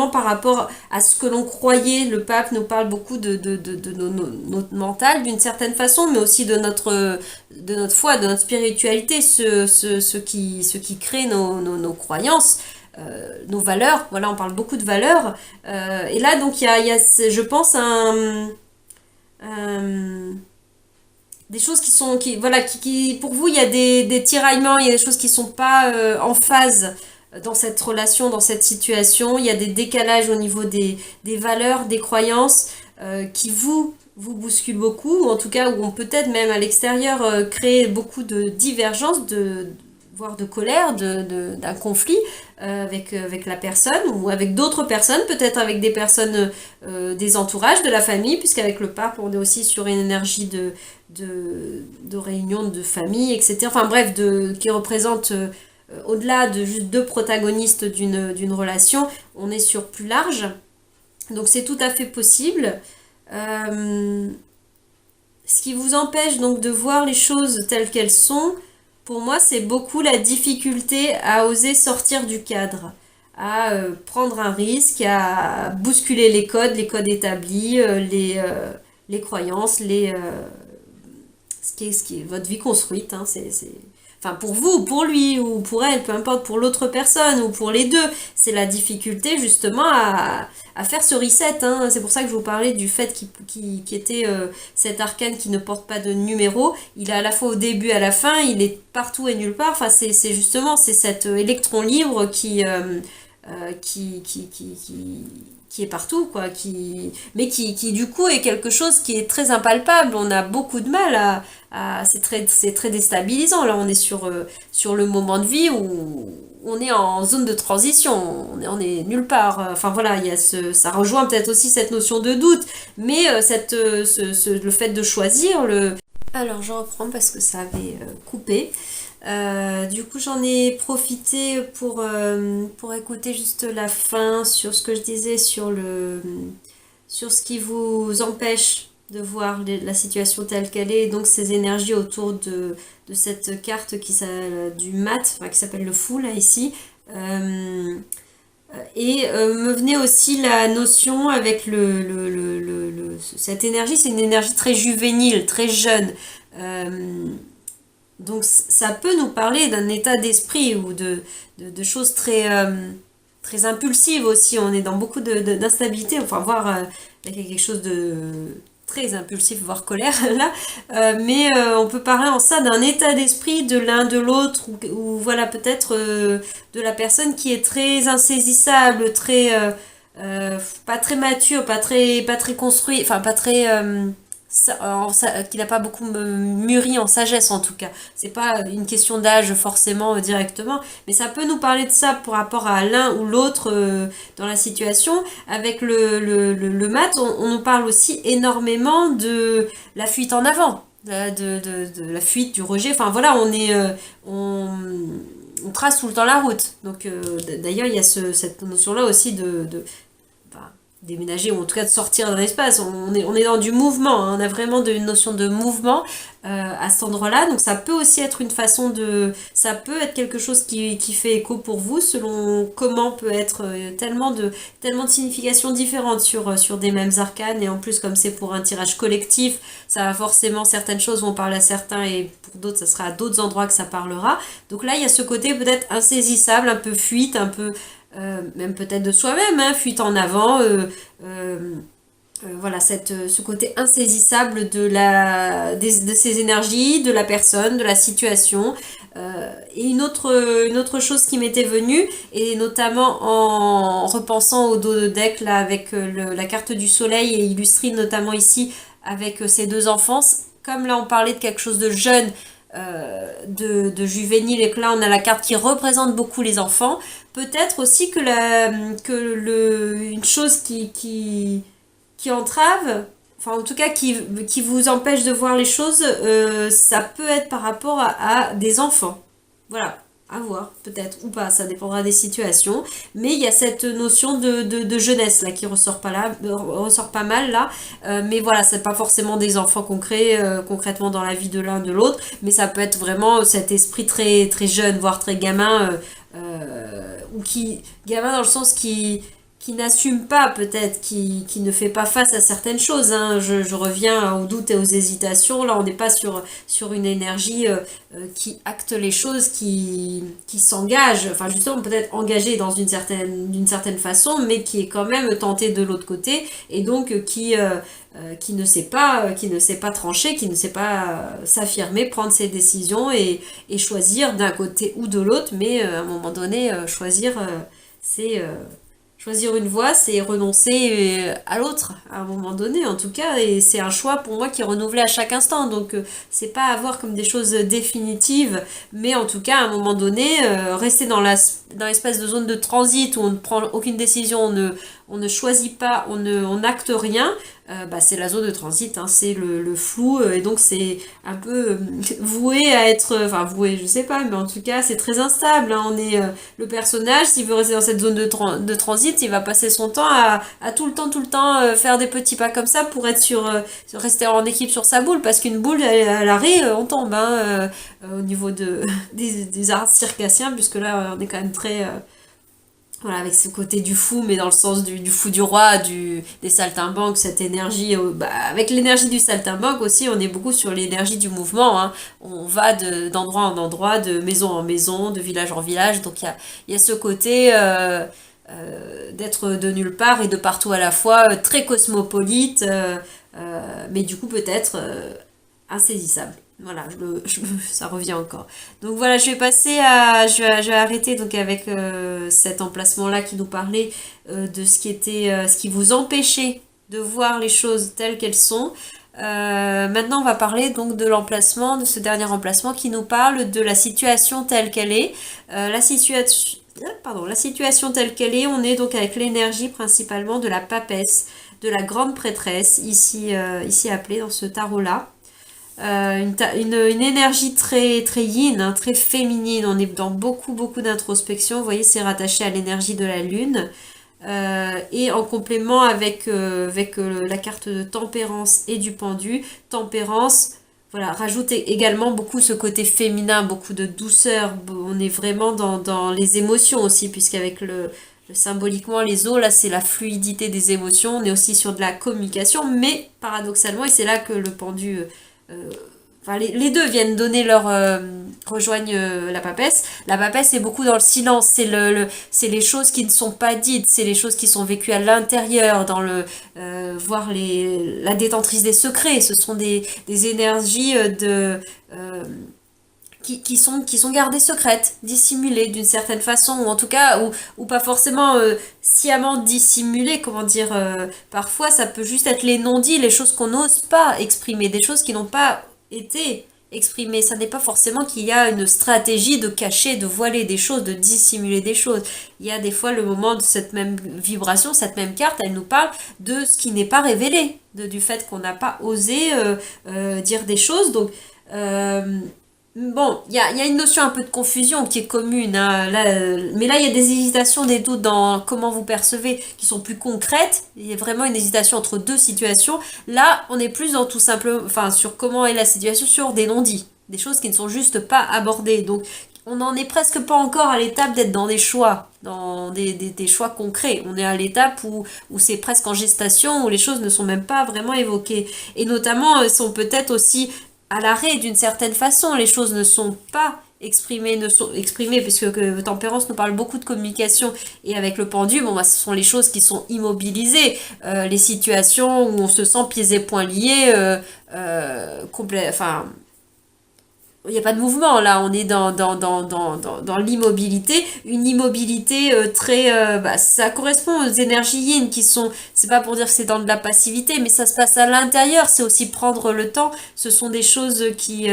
par rapport à ce que l'on croyait. Le pape nous parle beaucoup de notre mental d'une certaine façon, mais aussi de notre foi, de notre spiritualité, ce qui crée nos croyances. Nos valeurs, voilà, on parle beaucoup de valeurs. Et là, donc, il y a je pense, des choses voilà, pour vous, il y a des tiraillements, il y a des choses qui sont pas en phase dans cette relation, dans cette situation. Il y a des décalages au niveau des valeurs, des croyances qui vous bousculent beaucoup, ou en tout cas où on peut-être même à l'extérieur créer beaucoup de divergences, voire de colère, d'un conflit avec la personne ou avec d'autres personnes, peut-être avec des personnes des entourages, de la famille, puisqu'avec le pape, on est aussi sur une énergie de réunion de famille, etc. Enfin bref, qui représente au-delà de juste deux protagonistes d'une relation, on est sur plus large. Donc c'est tout à fait possible. Ce qui vous empêche donc de voir les choses telles qu'elles sont, pour moi, c'est beaucoup la difficulté à oser sortir du cadre, à prendre un risque, à bousculer les codes établis, les croyances, ce qui est votre vie construite. Hein, enfin, pour vous, pour lui, ou pour elle, peu importe, pour l'autre personne, ou pour les deux, c'est la difficulté justement à faire ce reset. Hein. C'est pour ça que je vous parlais du fait qui était cet arcane qui ne porte pas de numéro. Il est à la fois au début, à la fin, il est partout et nulle part. Enfin, c'est justement, c'est cet électron libre qui est partout, quoi, mais qui du coup est quelque chose qui est très impalpable. On a beaucoup de mal c'est très déstabilisant. Là, on est sur le moment de vie où on est en zone de transition, on est nulle part. Enfin voilà, il y a ça rejoint peut-être aussi cette notion de doute, mais le fait de choisir Alors je reprends parce que ça avait coupé. Du coup, j'en ai profité pour écouter juste la fin sur ce que je disais sur ce qui vous empêche de voir la situation telle qu'elle est, et donc ces énergies autour de cette carte du mat, enfin, qui s'appelle le fou, là, ici. Me venait aussi la notion avec cette énergie, c'est une énergie très juvénile, très jeune. Donc ça peut nous parler d'un état d'esprit ou de choses très impulsives aussi. On est dans beaucoup d'instabilité, enfin voire il y a quelque chose de très impulsif, voire colère là. Mais on peut parler en ça d'un état d'esprit de l'un de l'autre, ou voilà peut-être de la personne qui est très insaisissable, pas très mature, pas très construit, enfin pas très qui n'a pas beaucoup mûri en sagesse en tout cas. C'est pas une question d'âge forcément directement, mais ça peut nous parler de ça par rapport à l'un ou l'autre dans la situation. Avec le mat, on nous parle aussi énormément de la fuite en avant, de la fuite, du rejet. Enfin voilà, on trace tout le temps la route. Donc d'ailleurs, il y a cette notion-là aussi enfin, déménager ou en tout cas de sortir d'un espace. On est dans du mouvement, hein. On a vraiment une notion de mouvement à cet endroit-là. Donc ça peut aussi être une façon de... Ça peut être quelque chose qui fait écho pour vous selon comment peut être tellement de significations différentes sur des mêmes arcanes. Et en plus, comme c'est pour un tirage collectif, ça va forcément, certaines choses vont parler à certains et pour d'autres, ça sera à d'autres endroits que ça parlera. Donc là, il y a ce côté peut-être insaisissable, un peu fuite, un peu... même peut-être de soi-même, hein, fuite en avant, voilà, ce côté insaisissable de ces énergies, de la personne, de la situation. Et une autre chose qui m'était venue, et notamment en repensant au dos de deck, là, avec la carte du soleil, et illustrée notamment ici avec ces deux enfants, comme là on parlait de quelque chose de jeune, de juvénile, et que là on a la carte qui représente beaucoup les enfants, peut-être aussi une chose qui entrave, enfin en tout cas qui vous empêche de voir les choses, ça peut être par rapport à des enfants. Voilà, à voir peut-être ou pas, ça dépendra des situations. Mais il y a cette notion de jeunesse là qui ressort pas mal là. Mais voilà, c'est pas forcément des enfants concrets, concrètement dans la vie de l'un de l'autre, mais ça peut être vraiment cet esprit très très jeune, voire très gamin, ou gamin dans le sens qui n'assume pas peut-être, qui ne fait pas face à certaines choses, hein. Je reviens aux doutes et aux hésitations. Là, on n'est pas sur une énergie qui acte les choses, qui s'engage, enfin justement peut-être engagée d'une certaine façon, mais qui est quand même tentée de l'autre côté, et donc qui ne sait pas trancher, qui ne sait pas s'affirmer, prendre ses décisions et choisir d'un côté ou de l'autre, mais à un moment donné, c'est... Choisir une voie, c'est renoncer à l'autre, à un moment donné, en tout cas, et c'est un choix pour moi qui est renouvelé à chaque instant. Donc, c'est pas avoir comme des choses définitives, mais en tout cas, à un moment donné, rester dans l'espèce de zone de transit où on ne prend aucune décision, on ne choisit pas, on n'acte rien, c'est la zone de transit, hein, c'est le flou, et donc c'est un peu voué à être, enfin voué, je sais pas, mais en tout cas, c'est très instable, hein. Le personnage, s'il veut rester dans cette zone de transit, il va passer son temps à tout le temps faire des petits pas comme ça pour être rester en équipe sur sa boule, parce qu'une boule, à l'arrêt, on tombe, hein, au niveau des arts circassiens, puisque là, on est quand même très... voilà, avec ce côté du fou, mais dans le sens du fou du roi, des saltimbanques, cette énergie, avec l'énergie du saltimbanque aussi, on est beaucoup sur l'énergie du mouvement, hein. On va d'endroit en endroit, de maison en maison, de village en village, donc il y a ce côté d'être de nulle part et de partout à la fois, très cosmopolite, mais du coup peut-être insaisissable. Voilà, ça revient encore. Donc voilà, je vais arrêter donc avec cet emplacement-là qui nous parlait de ce qui vous empêchait de voir les choses telles qu'elles sont. Maintenant, on va parler donc de l'emplacement, de ce dernier emplacement qui nous parle de la situation telle qu'elle est. La situation telle qu'elle est, on est donc avec l'énergie principalement de la papesse, de la grande prêtresse, ici appelée dans ce tarot-là. Une énergie très, très yin, hein, très féminine. On est dans beaucoup, beaucoup d'introspection. Vous voyez, c'est rattaché à l'énergie de la lune. Et en complément avec la carte de tempérance et du pendu. Tempérance, voilà, rajoute également beaucoup ce côté féminin, beaucoup de douceur. On est vraiment dans les émotions aussi, puisqu'avec symboliquement les eaux, là c'est la fluidité des émotions. On est aussi sur de la communication, mais paradoxalement, et c'est là que le pendu... enfin, les deux viennent donner rejoignent la papesse. La papesse est beaucoup dans le silence, c'est les choses qui ne sont pas dites, c'est les choses qui sont vécues à l'intérieur, voir la détentrice des secrets. Ce sont des énergies qui sont gardées secrètes, dissimulées d'une certaine façon, ou en tout cas, ou pas forcément sciemment dissimulées, comment dire, parfois ça peut juste être les non-dits, les choses qu'on n'ose pas exprimer, des choses qui n'ont pas été exprimées. Ça n'est pas forcément qu'il y a une stratégie de cacher, de voiler des choses, de dissimuler des choses. Il y a des fois le moment de cette même vibration, cette même carte, elle nous parle de ce qui n'est pas révélé, du fait qu'on n'a pas osé dire des choses, donc... Bon, il y a une notion un peu de confusion qui est commune, hein, là, mais là, il y a des hésitations, des doutes dans comment vous percevez qui sont plus concrètes. Il y a vraiment une hésitation entre deux situations. Là, on est plus dans tout simplement, enfin, sur comment est la situation, sur des non-dits, des choses qui ne sont juste pas abordées. Donc, on n'en est presque pas encore à l'étape d'être dans des choix, dans des choix concrets. On est à l'étape où c'est presque en gestation, où les choses ne sont même pas vraiment évoquées. Et notamment, sont peut-être aussi à l'arrêt d'une certaine façon. Les choses ne sont pas exprimées, ne sont exprimées, puisque Tempérance nous parle beaucoup de communication, et avec le pendu, bon, bah, ce sont les choses qui sont immobilisées, les situations où on se sent pieds et poings liés, enfin, il n'y a pas de mouvement là, on est dans l'immobilité, une immobilité très... bah, ça correspond aux énergies yin qui sont, c'est pas pour dire que c'est dans de la passivité, mais ça se passe à l'intérieur, c'est aussi prendre le temps, ce sont des choses qui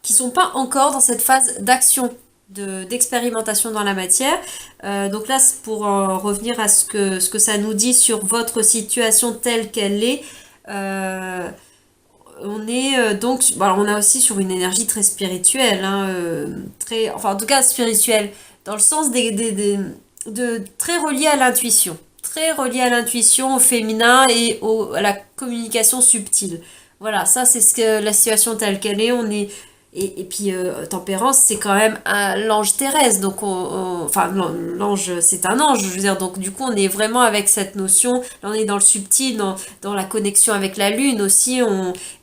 sont pas encore dans cette phase d'action, d'expérimentation dans la matière. Donc là, c'est pour revenir à ce que ça nous dit sur votre situation telle qu'elle est. Euh, on est donc, bon, alors on a aussi sur une énergie très spirituelle, hein, très, enfin en tout cas spirituelle, dans le sens de très relié à l'intuition, très relié à l'intuition, au féminin et à la communication subtile. Voilà, ça c'est ce que la situation telle qu'elle est, on est et puis Tempérance c'est quand même l'ange terrestre, donc enfin l'ange c'est un ange, je veux dire, donc du coup on est vraiment avec cette notion, là on est dans le subtil, dans la connexion avec la lune aussi,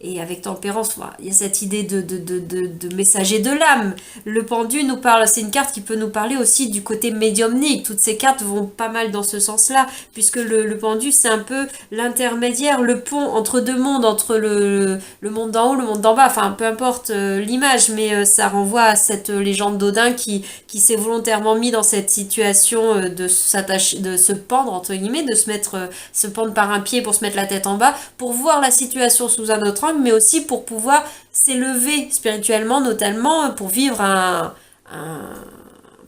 et avec Tempérance, voilà, il y a cette idée de messager de l'âme. Le pendu nous parle, c'est une carte qui peut nous parler aussi du côté médiumnique. Toutes ces cartes vont pas mal dans ce sens-là, puisque le pendu, c'est un peu l'intermédiaire, le pont entre deux mondes, entre le monde d'en haut, le monde d'en bas, enfin peu importe l'image, mais ça renvoie à cette légende d'Odin qui s'est volontairement mis dans cette situation de s'attacher, de se pendre, entre guillemets, de se mettre, se pendre par un pied pour se mettre la tête en bas, pour voir la situation sous un autre angle, mais aussi pour pouvoir s'élever spirituellement, notamment pour vivre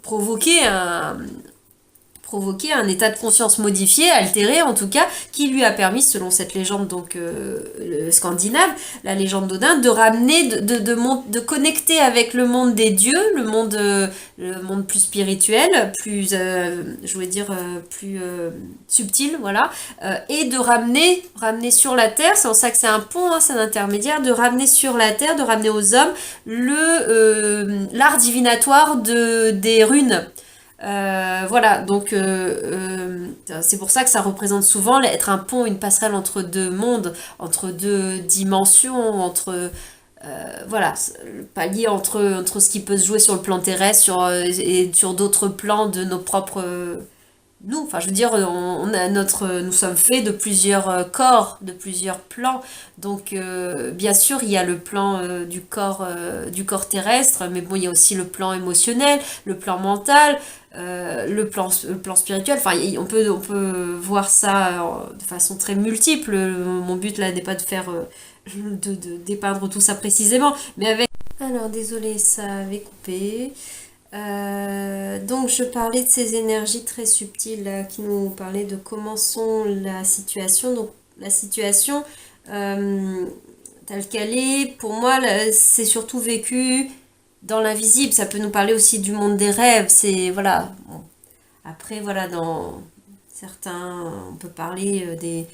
provoquer provoquer un état de conscience modifié, altéré en tout cas, qui lui a permis, selon cette légende donc scandinave, la légende d'Odin, de ramener, de connecter avec le monde des dieux, le monde plus spirituel, plus, je voulais dire, plus subtil, voilà, et de ramener sur la terre, c'est pour ça que c'est un pont, hein, c'est un intermédiaire, de ramener sur la terre, de ramener aux hommes l'art divinatoire des runes. Voilà, donc c'est pour ça que ça représente souvent être un pont, une passerelle entre deux mondes, entre deux dimensions, entre voilà, le palier entre ce qui peut se jouer sur le plan terrestre et sur d'autres plans de nos propres nous, enfin je veux dire, nous sommes faits de plusieurs corps, de plusieurs plans. Donc bien sûr, il y a le plan du corps terrestre, mais bon, il y a aussi le plan émotionnel, le plan mental, le plan spirituel. Enfin, on peut voir ça de façon très multiple. Mon but là n'est pas de faire de dépeindre tout ça précisément, mais avec. Alors désolé, ça avait coupé. Donc je parlais de ces énergies très subtiles là, qui nous parlaient de comment sont la situation. Donc la situation euh, telle qu'elle est, pour moi, c'est surtout vécu dans l'invisible. Ça peut nous parler aussi du monde des rêves. C'est voilà. Bon. Après voilà, dans certains, on peut parler des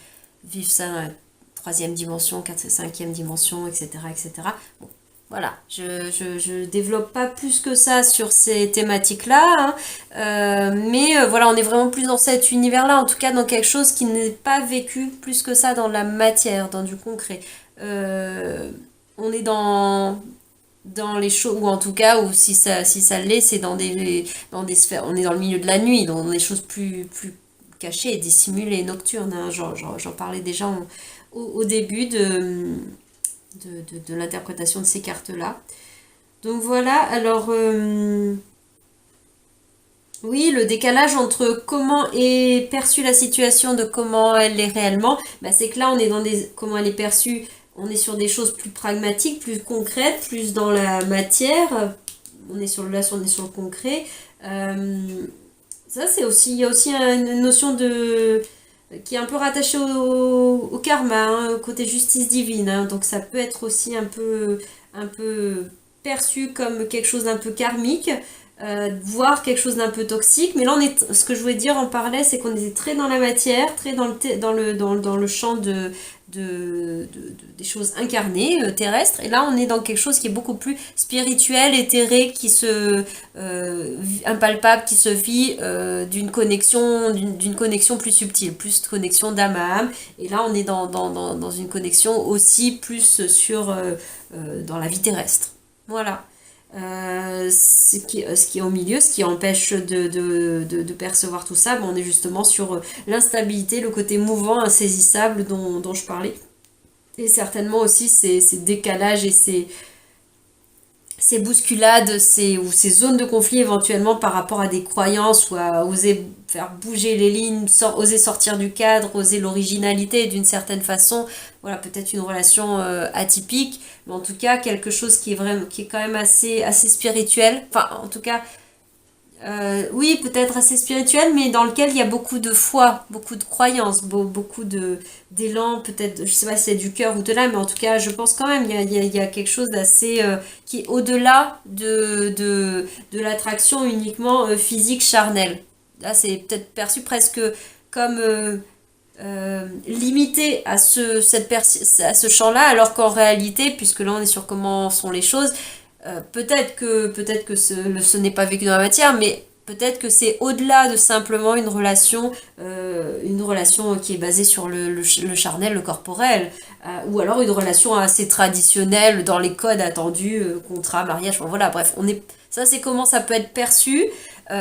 vivre ça dans la troisième dimension, quatrième, cinquième dimension, etc., etc. Bon, voilà, je développe pas plus que ça sur ces thématiques-là, hein. Mais voilà, on est vraiment plus dans cet univers-là, en tout cas dans quelque chose qui n'est pas vécu plus que ça dans la matière, dans du concret. On est dans les choses, ou en tout cas, ou si ça l'est, c'est dans des sphères, on est dans le milieu de la nuit, dans des choses plus cachées, dissimulées, nocturnes, hein. J'en parlais déjà au début de l'interprétation de ces cartes-là. Donc voilà, alors oui, le décalage entre comment est perçue la situation de comment elle est réellement, bah c'est que là on est dans comment elle est perçue, on est sur des choses plus pragmatiques, plus concrètes, plus dans la matière, on est sur le concret. Ça c'est aussi, il y a aussi une notion qui est un peu rattaché au karma, hein, au côté justice divine, hein. Donc ça peut être aussi un peu perçu comme quelque chose d'un peu karmique, voire quelque chose d'un peu toxique. Mais là, ce que je voulais dire en parallèle, c'est qu'on était très dans la matière, très dans le champ des choses incarnées, terrestres. Et là, on est dans quelque chose qui est beaucoup plus spirituel, éthéré, impalpable, qui se vit d'une connexion plus subtile, plus de connexion d'âme à âme. Et là, on est dans une connexion aussi plus dans la vie terrestre. Voilà. Ce qui est au milieu, ce qui empêche de percevoir tout ça, on est justement sur l'instabilité, le côté mouvant, insaisissable dont je parlais. Et certainement aussi ces décalages et ces bousculades, ou ces zones de conflit éventuellement par rapport à des croyances ou à oser faire bouger les lignes, oser sortir du cadre, oser l'originalité d'une certaine façon. Voilà, peut-être une relation atypique, mais en tout cas quelque chose qui est quand même assez spirituel. Enfin, en tout cas, oui, peut-être assez spirituel, mais dans lequel il y a beaucoup de foi, beaucoup de croyances, beaucoup d'élan, peut-être, je sais pas si c'est du cœur ou de l'âme, mais en tout cas, je pense quand même, il y a quelque chose d'assez, qui est au-delà de l'attraction uniquement physique, charnelle. Là, c'est peut-être perçu presque comme limité à ce champ-là, alors qu'en réalité, puisque là on est sur comment sont les choses, peut-être que ce n'est pas vécu dans la matière, mais peut-être que c'est au-delà de simplement une relation qui est basée sur le charnel, le corporel, ou alors une relation assez traditionnelle dans les codes attendus, contrat, mariage, enfin, voilà, bref, ça c'est comment ça peut être perçu,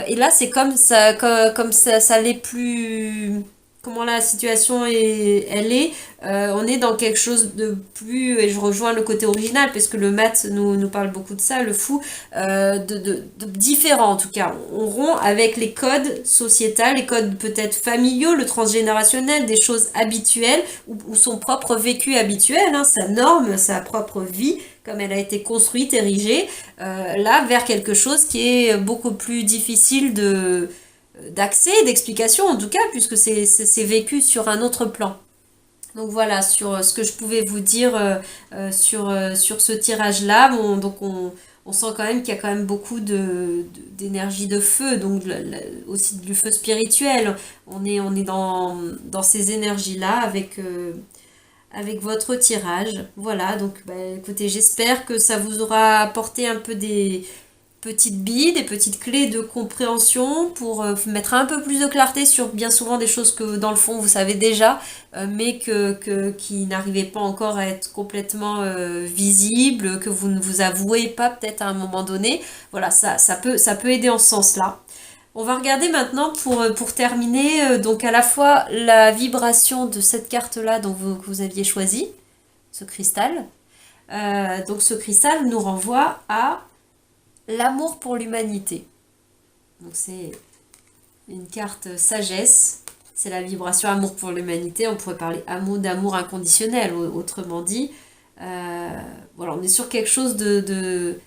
et là c'est comme ça l'est plus comment la situation elle est, on est dans quelque chose de plus, et je rejoins le côté original, parce que le mat nous parle beaucoup de ça, le fou, de différent en tout cas. On rompt avec les codes sociétals, les codes peut-être familiaux, le transgénérationnel, des choses habituelles, ou son propre vécu habituel, hein, sa norme, sa propre vie, comme elle a été construite, érigée, là vers quelque chose qui est beaucoup plus difficile d'accès, d'explication en tout cas, puisque c'est vécu sur un autre plan. Donc voilà, sur ce que je pouvais vous dire sur ce tirage-là. Bon, donc on sent quand même qu'il y a quand même beaucoup d'énergie de feu, donc aussi du feu spirituel. On est dans ces énergies-là avec votre tirage. Voilà, donc bah, écoutez, j'espère que ça vous aura apporté un peu des petites billes, des petites clés de compréhension pour mettre un peu plus de clarté sur bien souvent des choses que dans le fond vous savez déjà, mais qui n'arrivaient pas encore à être complètement visibles, que vous ne vous avouez pas peut-être à un moment donné. Voilà, ça peut aider en ce sens-là. On va regarder maintenant pour terminer, donc à la fois la vibration de cette carte-là que vous aviez choisie, ce cristal. Donc ce cristal nous renvoie à l'amour pour l'humanité. Donc c'est une carte sagesse, c'est la vibration amour pour l'humanité. On pourrait parler d'amour inconditionnel, autrement dit. Voilà, on est sur quelque chose de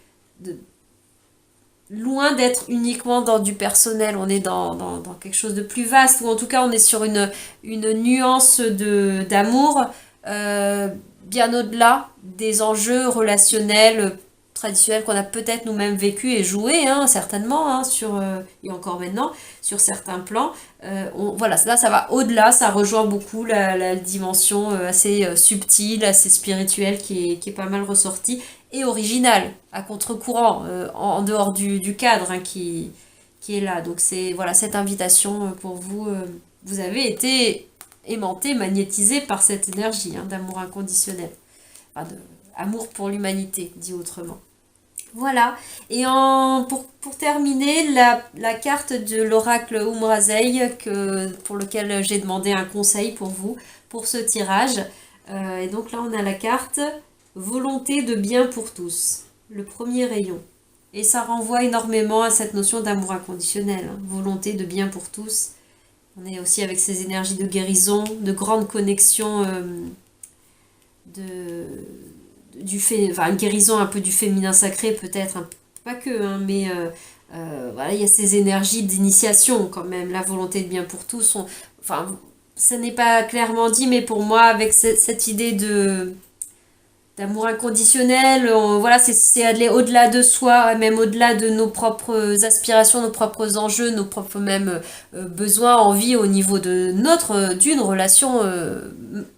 loin d'être uniquement dans du personnel, on est dans quelque chose de plus vaste, ou en tout cas on est sur une nuance d'amour bien au-delà des enjeux relationnels traditionnels qu'on a peut-être nous-mêmes vécu et joué, hein, certainement, hein, et encore maintenant, sur certains plans. Voilà, là ça va au-delà, ça rejoint beaucoup la dimension assez subtile, assez spirituelle qui est pas mal ressortie, et originale, à contre-courant, en dehors du cadre, hein, qui est là. Donc c'est voilà, cette invitation pour vous. Vous avez été aimanté, magnétisé par cette énergie, hein, d'amour inconditionnel. Enfin, amour pour l'humanité, dit autrement. Voilà, et pour terminer, la carte de l'oracle Umrazei, pour lequel j'ai demandé un conseil pour vous, pour ce tirage. Et donc là, on a la carte volonté de bien pour tous, le premier rayon. Et ça renvoie énormément à cette notion d'amour inconditionnel, hein, volonté de bien pour tous. On est aussi avec ces énergies de guérison, de grande connexion, une guérison un peu du féminin sacré peut-être, hein, pas que, hein, mais voilà, il y a ces énergies d'initiation quand même, la volonté de bien pour tous. Enfin, ça n'est pas clairement dit, mais pour moi, avec cette idée d'amour inconditionnel. Voilà, c'est aller au-delà de soi, même au-delà de nos propres aspirations, nos propres enjeux, nos propres même besoins, envies au niveau d'une relation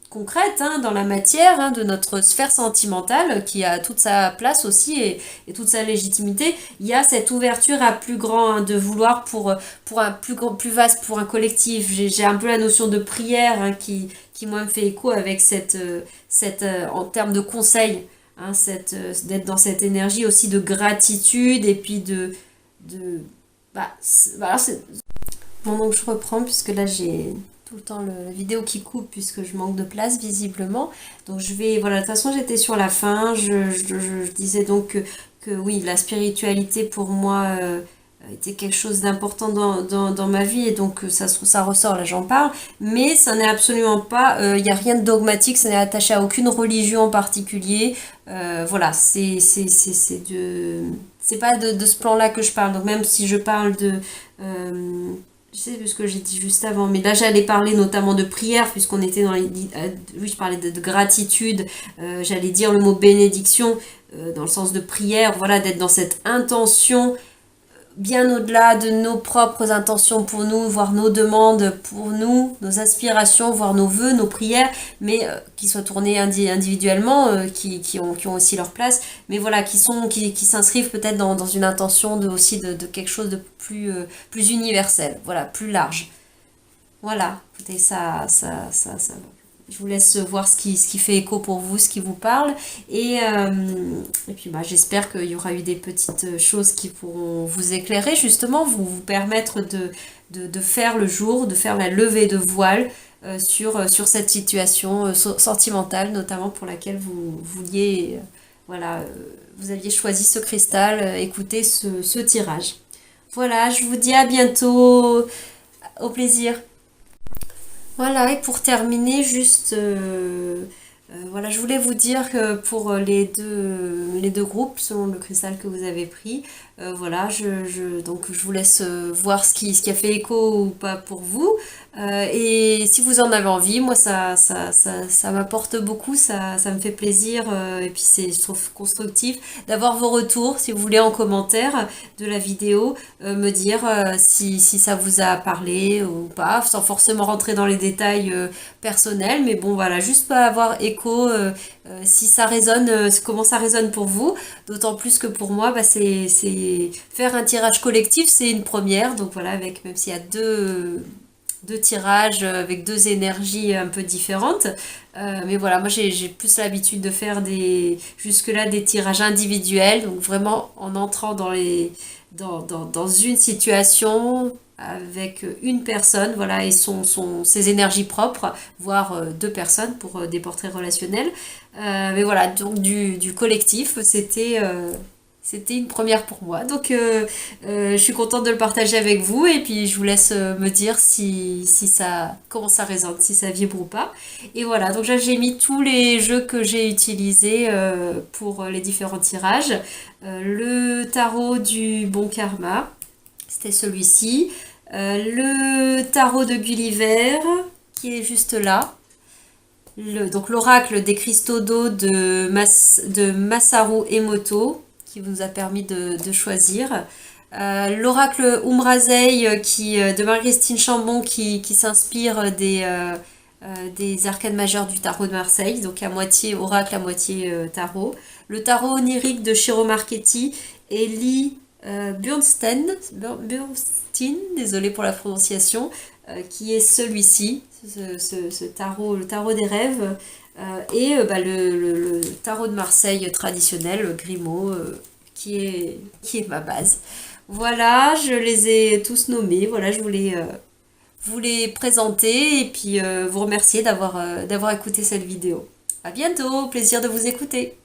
concrète dans la matière, de notre sphère sentimentale qui a toute sa place aussi et toute sa légitimité. Il y a cette ouverture à plus grand, de vouloir pour un plus vaste, pour un collectif. J'ai un peu la notion de prière qui moi me fait écho avec en termes de conseil, d'être dans cette énergie aussi de gratitude et puis voilà, bon, donc je reprends puisque là j'ai tout le temps la vidéo qui coupe puisque je manque de place visiblement. Donc voilà, de toute façon j'étais sur la fin, je disais donc que oui, la spiritualité pour moi était quelque chose d'important dans ma vie et donc ça ressort, là j'en parle, mais ça n'est absolument pas, il n'y a rien de dogmatique, ça n'est attaché à aucune religion en particulier. Voilà, c'est pas de ce plan-là que je parle, donc même si je parle je sais plus ce que j'ai dit juste avant, mais là j'allais parler notamment de prière, puisqu'on était oui, je parlais de gratitude, j'allais dire le mot bénédiction, dans le sens de prière, voilà, d'être dans cette intention bien au-delà de nos propres intentions pour nous, voire nos demandes pour nous, nos aspirations, voire nos vœux, nos prières, mais qui soient tournées individuellement, qui ont aussi leur place, mais voilà, qui s'inscrivent peut-être dans une intention aussi de quelque chose de plus universel, voilà, plus large. Voilà, écoutez, je vous laisse voir ce qui fait écho pour vous, ce qui vous parle. Et puis j'espère qu'il y aura eu des petites choses qui pourront vous éclairer, justement, vous permettre de faire le jour, de faire la levée de voile sur cette situation sentimentale, notamment pour laquelle vous vouliez, voilà, vous aviez choisi ce cristal, écoutez ce tirage. Voilà, je vous dis à bientôt, au plaisir. Voilà, et pour terminer, juste, voilà, je voulais vous dire que pour les deux groupes, selon le cristal que vous avez pris, voilà, donc je vous laisse voir ce qui a fait écho ou pas pour vous. Et si vous en avez envie, moi ça m'apporte beaucoup, ça me fait plaisir, et puis je trouve constructif d'avoir vos retours, si vous voulez, en commentaire de la vidéo, me dire si ça vous a parlé ou pas, sans forcément rentrer dans les détails personnels, mais bon voilà, juste pas avoir écho, si ça résonne, comment ça résonne pour vous, d'autant plus que pour moi, c'est faire un tirage collectif, c'est une première, donc voilà, même s'il y a deux tirages avec deux énergies un peu différentes. Mais voilà, moi j'ai plus l'habitude de faire jusque-là des tirages individuels, donc vraiment en entrant dans une situation avec une personne, voilà, et ses énergies propres, voire deux personnes pour des portraits relationnels. Mais voilà, donc du collectif, c'était une première pour moi. Donc je suis contente de le partager avec vous et puis je vous laisse me dire comment ça résonne, si ça vibre ou pas. Et voilà, donc là j'ai mis tous les jeux que j'ai utilisés pour les différents tirages. Le tarot du bon karma, c'était celui-ci. Le tarot de Gulliver, qui est juste là. Donc l'oracle des cristaux d'eau de Masaru Emoto, qui vous a permis de choisir. L'oracle Umrazei de Marie-Christine Chambon qui s'inspire des arcanes majeures du tarot de Marseille, donc à moitié oracle, à moitié tarot. Le tarot onirique de Shiro Marchetti et Lee Bernstein, désolé pour la prononciation, qui est celui-ci, ce tarot, le tarot des rêves, et le tarot de Marseille traditionnel, le Grimaud, qui est ma base. Voilà, je les ai tous nommés, voilà, je voulais vous les présenter et puis vous remercier d'avoir écouté cette vidéo. À bientôt, plaisir de vous écouter.